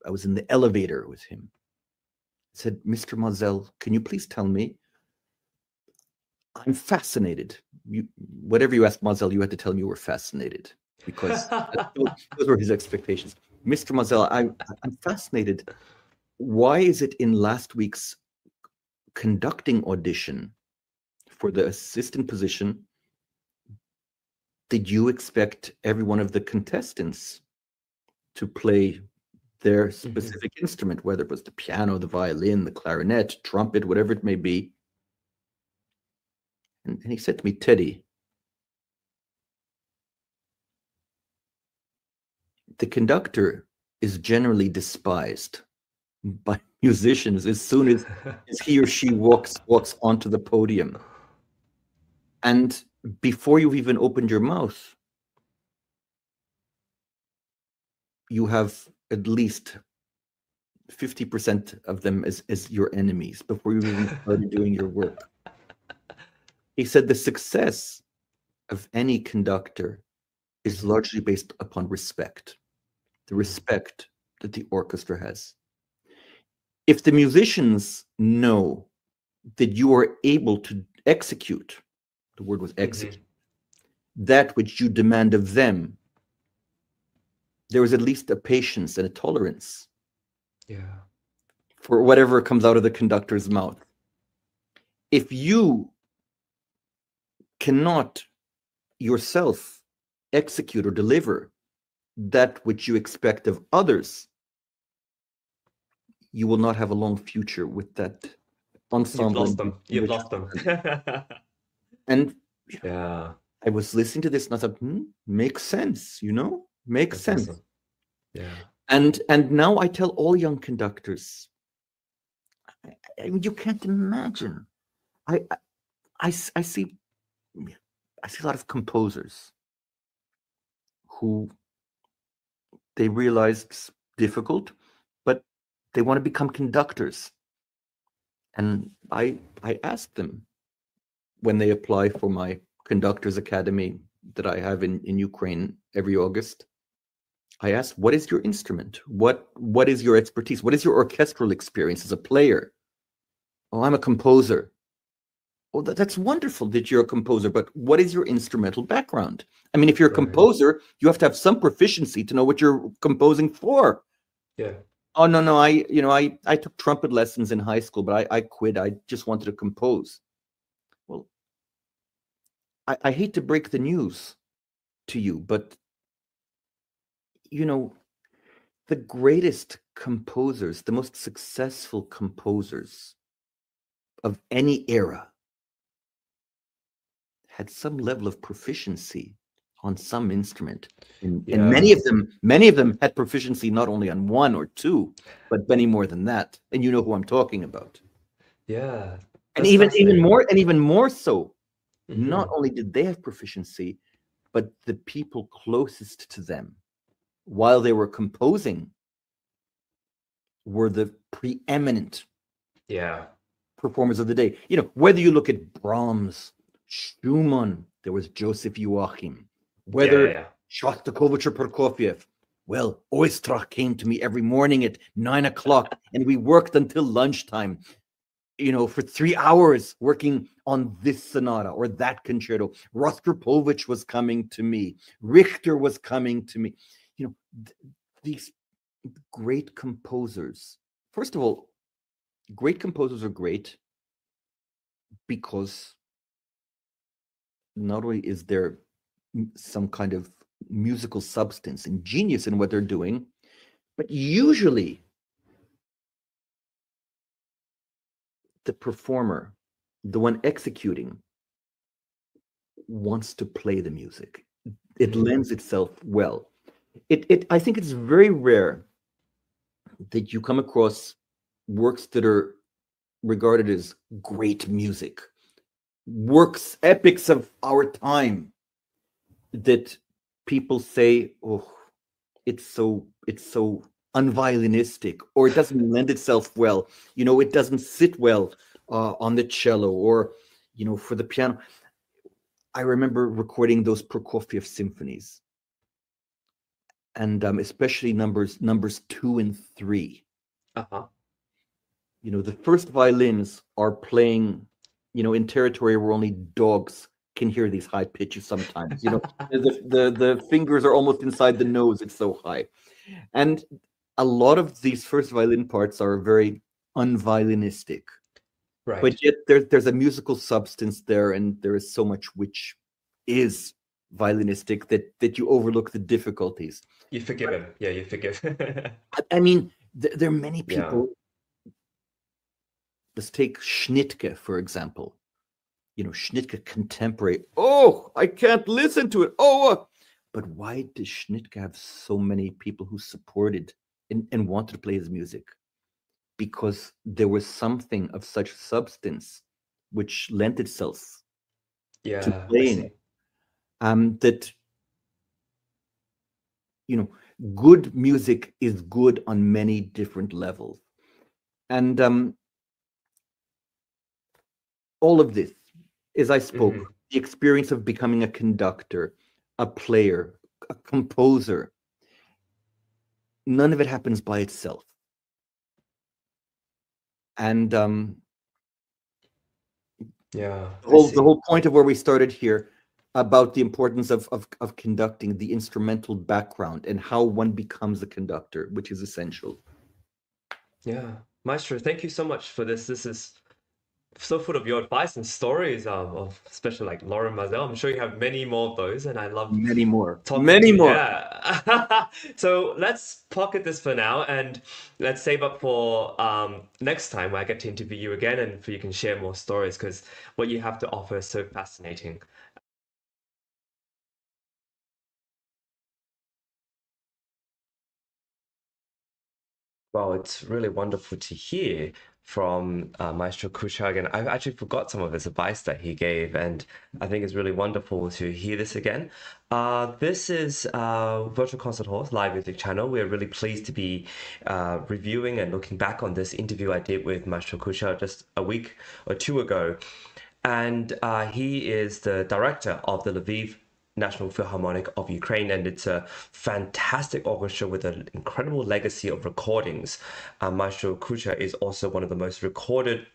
I was in the elevator with him. I said, Mr. Mazel, can you please tell me? I'm fascinated. Whatever you asked Mazel, you had to tell me you were fascinated, because those were his expectations. Mr. Mazel, I'm fascinated. Why is it in last week's conducting audition for the assistant position, did you expect every one of the contestants to play their specific instrument, whether it was the piano, the violin, the clarinet, trumpet, whatever it may be? And he said to me, Teddy, the conductor is generally despised by musicians as soon as he or she walks onto the podium. And before you've even opened your mouth, you have at least 50% of them as your enemies before you even started doing your work. He said the success of any conductor is largely based upon respect, the respect that the orchestra has. If the musicians know that you are able to execute, the word was execute, that which you demand of them, there is at least a patience and a tolerance for whatever comes out of the conductor's mouth. If you cannot yourself execute or deliver that which you expect of others, you will not have a long future with that ensemble. You've lost them. And yeah, I was listening to this and I thought, makes sense, makes sense. Awesome. Yeah. And now I tell all young conductors, you can't imagine. I see a lot of composers who they realize it's difficult, but they want to become conductors. And I ask them when they apply for my Conductors Academy that I have in Ukraine every August, I ask, what is your instrument? What is your expertise? What is your orchestral experience as a player? Oh, I'm a composer. Oh, that's wonderful that you're a composer, but what is your instrumental background? I mean, if you're a composer, you have to have some proficiency to know what you're composing for. Yeah. Oh, no, I took trumpet lessons in high school, but I quit. I just wanted to compose. Well, I hate to break the news to you, but the greatest composers, the most successful composers of any era had some level of proficiency on some instrument. And many of them had proficiency not only on one or two, but many more than that. And you know who I'm talking about. Yeah. And even more so, not only did they have proficiency, but the people closest to them while they were composing were the preeminent performers of the day. Whether you look at Brahms, Schumann, there was Joseph Joachim, whether Shostakovich or Prokofiev, Well, Orchestra came to me every morning at 9 o'clock, and we worked until lunchtime, for 3 hours working on this sonata or that concerto. Rostropovich was coming to me. Richter was coming to me. These great composers. First of all, great composers are great because not only is there some kind of musical substance and genius in what they're doing, but usually the performer, the one executing, wants to play the music. It lends itself well. I think it's very rare that you come across works that are regarded as great music, works, epics of our time, that people say, oh, it's so unviolinistic, or it doesn't lend itself well. It doesn't sit well on the cello, or for the piano. I remember recording those Prokofiev symphonies, and especially numbers 2 and 3. The first violins are playing, in territory where only dogs can hear these high pitches sometimes. The fingers are almost inside the nose, it's so high. And a lot of these first violin parts are very unviolinistic. Right. But yet there's a musical substance there, and there is so much which is violinistic that you overlook the difficulties. You forgive him. Yeah, you forgive. I mean, there are many people. Yeah. Let's take Schnittke, for example. Schnittke contemporary. Oh, I can't listen to it. But why does Schnittke have so many people who supported and wanted to play his music? Because there was something of such substance which lent itself to playing. That good music is good on many different levels, and all of this, as I spoke, the experience of becoming a conductor, a player, a composer, none of it happens by itself. And the whole point of where we started here about the importance of conducting, the instrumental background, and how one becomes a conductor, which is essential. Yeah, Maestro, thank you so much for this. This is so full of your advice and stories of especially like Lauren Mazel. I'm sure you have many more of those, and I love many more. Yeah. So let's pocket this for now, and let's save up for next time where I get to interview you again, and for you can share more stories, because what you have to offer is so fascinating. Well, it's really wonderful to hear from Maestro Kuchar again. I've actually forgot some of his advice that he gave, and I think it's really wonderful to hear this again. This is Virtual Concert Hall's live music channel. We're really pleased to be reviewing and looking back on this interview I did with Maestro Kuchar just a week or two ago. And he is the director of the Lviv National Philharmonic of Ukraine, and it's a fantastic orchestra with an incredible legacy of recordings. Maestro Kuchar is also one of the most recorded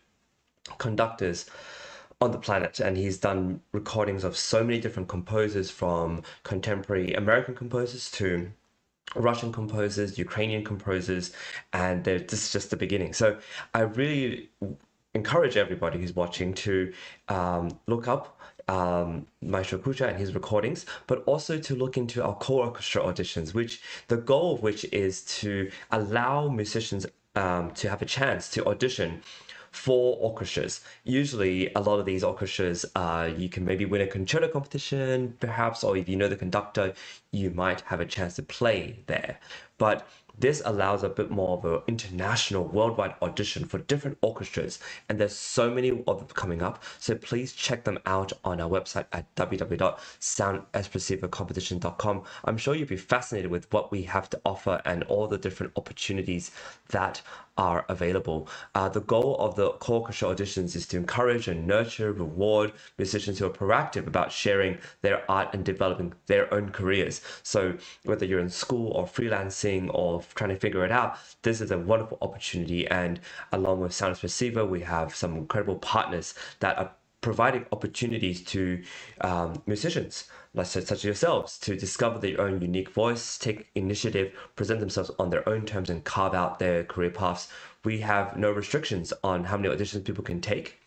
conductors on the planet, and he's done recordings of so many different composers, from contemporary American composers to Russian composers, Ukrainian composers, and this is just the beginning. So I really encourage everybody who's watching to look up Maestro Kuchar and his recordings, but also to look into our colORCHESTRA auditions, which the goal of which is to allow musicians to have a chance to audition for orchestras. Usually a lot of these orchestras, you can maybe win a concerto competition perhaps, or if you know the conductor, you might have a chance to play there. But This allows a bit more of an international, worldwide audition for different orchestras, and there's so many of them coming up. So please check them out on our website at www.soundexpressivacompetition.com. I'm sure you'll be fascinated with what we have to offer and all the different opportunities that are available. The goal of the co-orchestra auditions is to encourage and nurture, reward musicians who are proactive about sharing their art and developing their own careers. So whether you're in school or freelancing or trying to figure it out, this is a wonderful opportunity. And along with Sound Expressiva, we have some incredible partners that are providing opportunities to musicians such as yourselves to discover their own unique voice, take initiative, present themselves on their own terms, and carve out their career paths. We have no restrictions on how many auditions people can take,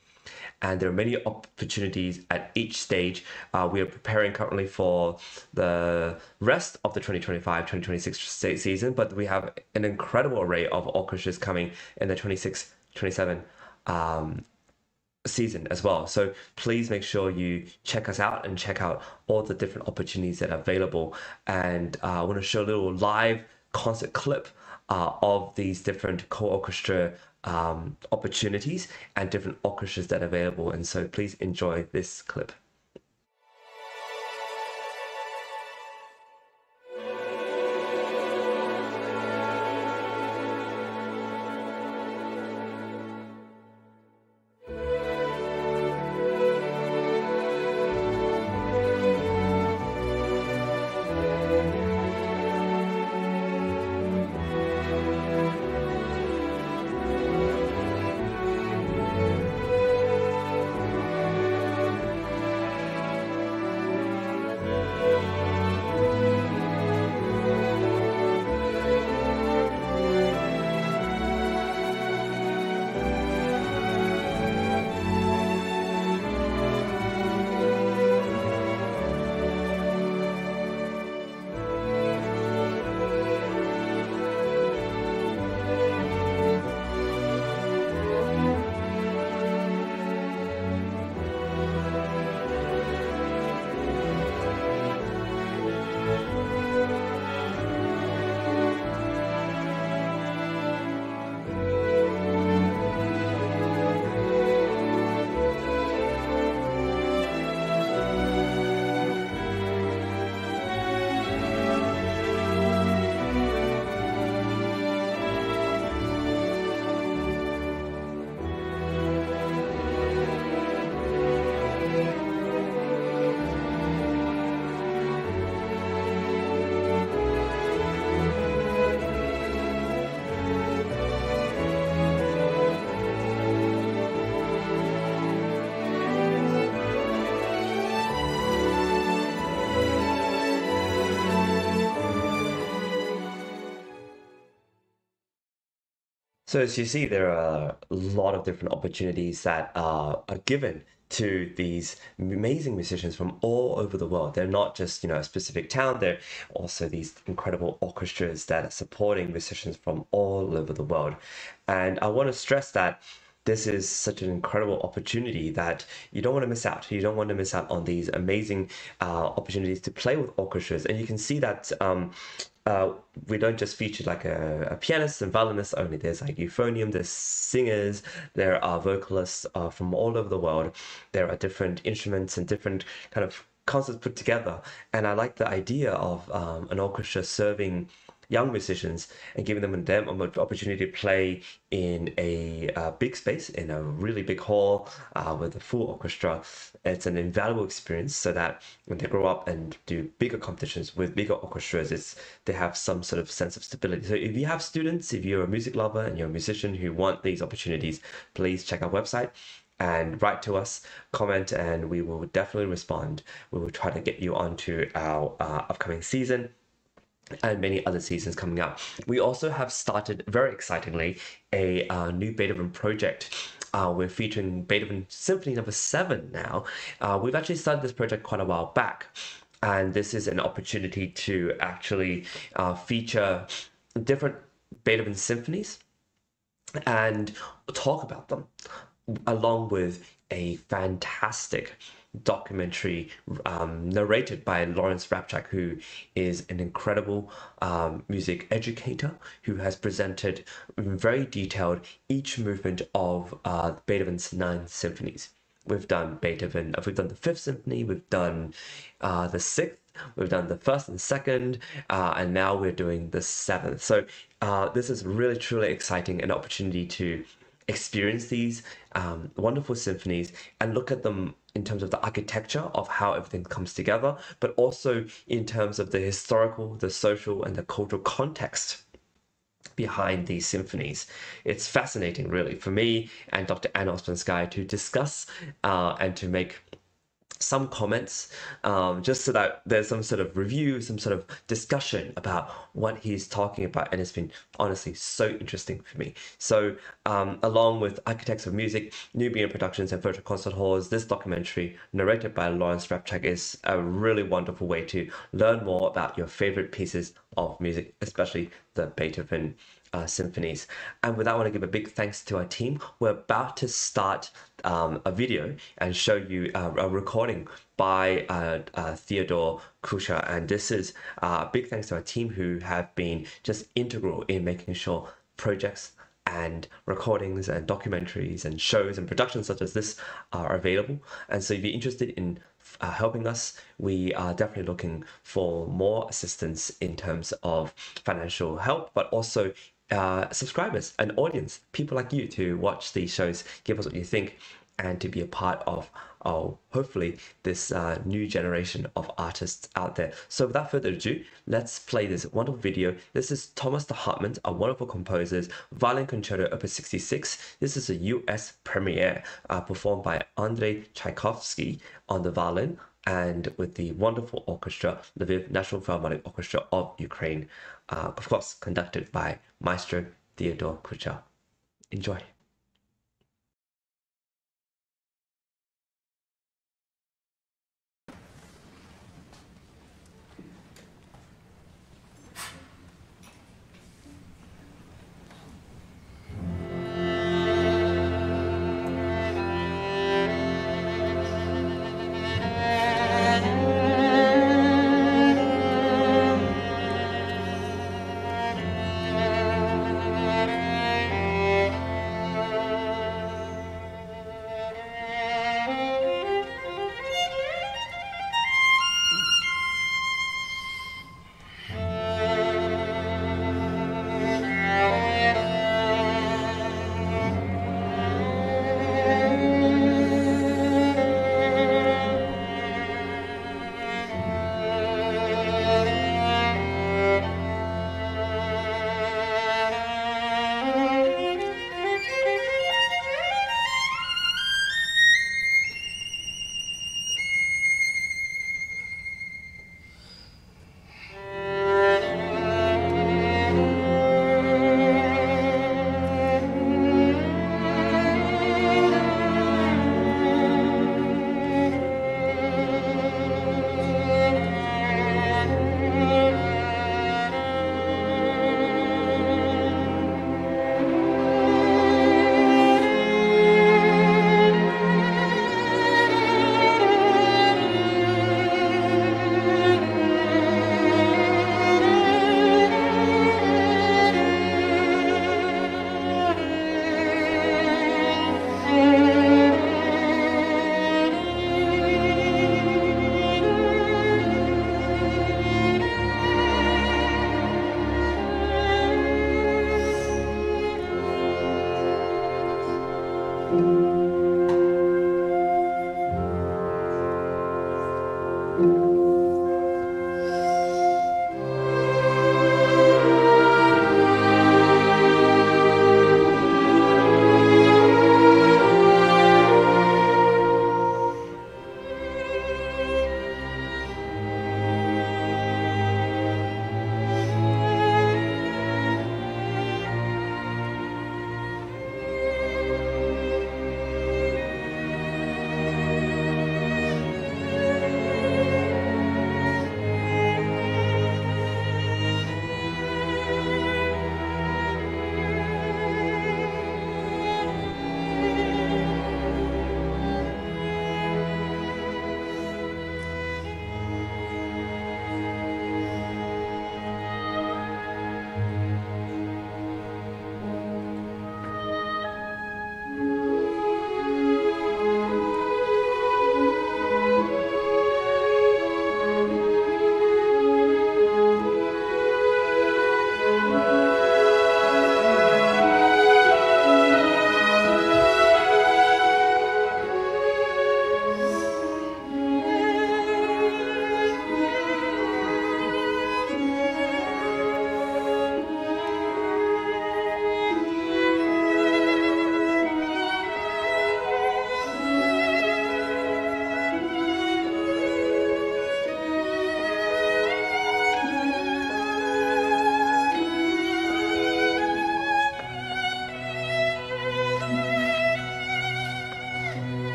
and there are many opportunities at each stage. We are preparing currently for the rest of the 2025-2026 season, but we have an incredible array of orchestras coming in the 26-27 season as well. So please make sure you check us out and check out all the different opportunities that are available. And I want to show a little live concert clip of these different co-orchestra opportunities and different orchestras that are available. And so please enjoy this clip. So as you see, there are a lot of different opportunities that are given to these amazing musicians from all over the world. They're not just, a specific town. They're also these incredible orchestras that are supporting musicians from all over the world. And I want to stress that this is such an incredible opportunity that you don't want to miss out. You don't want to miss out on these amazing opportunities to play with orchestras. And you can see that we don't just feature like a pianist and violinist only. There's like euphonium, there's singers, there are vocalists from all over the world. There are different instruments and different kind of concerts put together. And I like the idea of an orchestra serving young musicians and giving them an opportunity to play in a big space, in a really big hall with a full orchestra. It's an invaluable experience so that when they grow up and do bigger competitions with bigger orchestras, they have some sort of sense of stability. So if you have students, if you're a music lover and you're a musician who want these opportunities, please check our website and write to us, comment, and we will definitely respond. We will try to get you onto our upcoming season and many other seasons coming up. We also have started, very excitingly, a new Beethoven project. We're featuring Beethoven Symphony No. 7 now. We've actually started this project quite a while back, and this is an opportunity to actually feature different Beethoven symphonies and talk about them, along with a fantastic documentary narrated by Lawrence Rapchak, who is an incredible music educator who has presented very detailed each movement of Beethoven's 9 symphonies. We've done Beethoven, we've done the 5th Symphony, we've done the 6th, we've done the 1st and 2nd, and now we're doing the 7th. So this is really, truly exciting, an opportunity to experience these wonderful symphonies and look at them in terms of the architecture of how everything comes together, but also in terms of the historical, the social, and the cultural context behind these symphonies. It's fascinating, really, for me and Dr. Anna Osmanskaya to discuss and to make some comments, just so that there's some sort of review, some sort of discussion about what he's talking about, and it's been honestly so interesting for me. So along with Architects of Music, Nubian Productions, and Virtual Concert Halls, this documentary narrated by Lawrence Rapchak is a really wonderful way to learn more about your favorite pieces of music, especially the Beethoven symphonies. And with that, I want to give a big thanks to our team. We're about to start a video and show you a recording by Theodore Kuchar, and this is a big thanks to our team who have been just integral in making sure projects and recordings and documentaries and shows and productions such as this are available. And so if you're interested in helping us, we are definitely looking for more assistance in terms of financial help, but also subscribers and audience, people like you, to watch these shows, give us what you think, and to be a part of hopefully this new generation of artists out there. So without further ado, let's play this wonderful video. This is Thomas de Hartmann, a wonderful composer's Violin Concerto Opus 66. This is a US premiere performed by Andrei Tchaikovsky on the violin, and with the wonderful orchestra, Lviv National Philharmonic Orchestra of Ukraine, of course, conducted by Maestro Theodore Kuchar. Enjoy.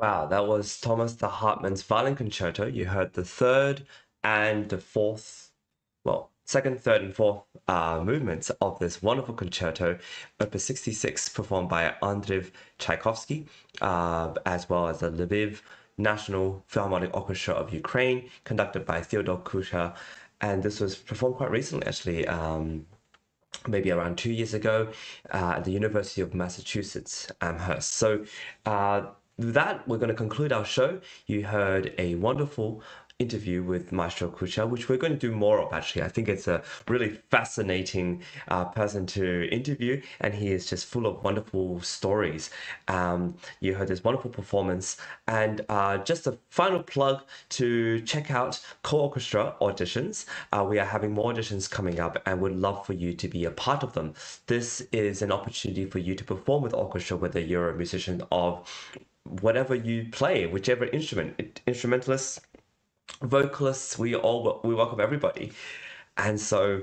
Wow, that was Thomas de Hartmann's Violin Concerto. You heard the third and the fourth, well, second, third, and fourth movements of this wonderful concerto, Opus 66, performed by Andrei Tchaikovsky, as well as the Lviv National Philharmonic Orchestra of Ukraine, conducted by Theodore Kuchar. And this was performed quite recently, actually, maybe around 2 years ago, at the University of Massachusetts, Amherst. So with that, we're going to conclude our show. You heard a wonderful interview with Maestro Kuchar, which we're going to do more of, actually. I think it's a really fascinating person to interview, and he is just full of wonderful stories. You heard this wonderful performance, and just a final plug to check out colORCHESTRA auditions. We are having more auditions coming up, and would love for you to be a part of them. This is an opportunity for you to perform with orchestra, whether you're a musician of whatever you play, whichever instrument, instrumentalists, vocalists, we welcome everybody. And so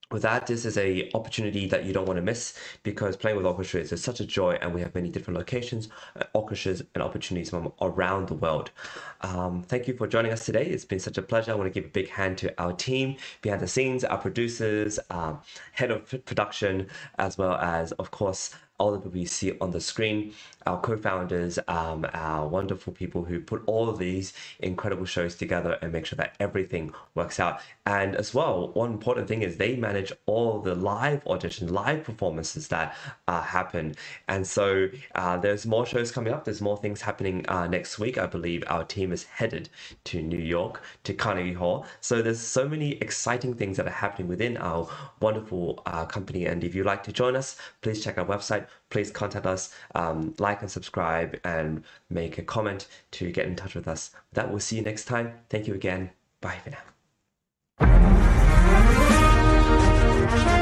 with that, this is a opportunity that you don't want to miss, because playing with orchestra is such a joy, and we have many different locations, orchestras, and opportunities from around the world. Thank you for joining us today. It's been such a pleasure. I want to give a big hand to our team behind the scenes, our producers, head of production, as well as, of course, all the people you see on the screen, our co-founders, our wonderful people who put all of these incredible shows together and make sure that everything works out. And as well, one important thing is they manage all the live auditions, live performances that happen. And so there's more shows coming up. There's more things happening next week. I believe our team is headed to New York, to Carnegie Hall. So there's so many exciting things that are happening within our wonderful company. And if you'd like to join us, please check our website. Please contact us, like and subscribe, and make a comment to get in touch with us. That we'll see you next time. Thank you again. Bye for now.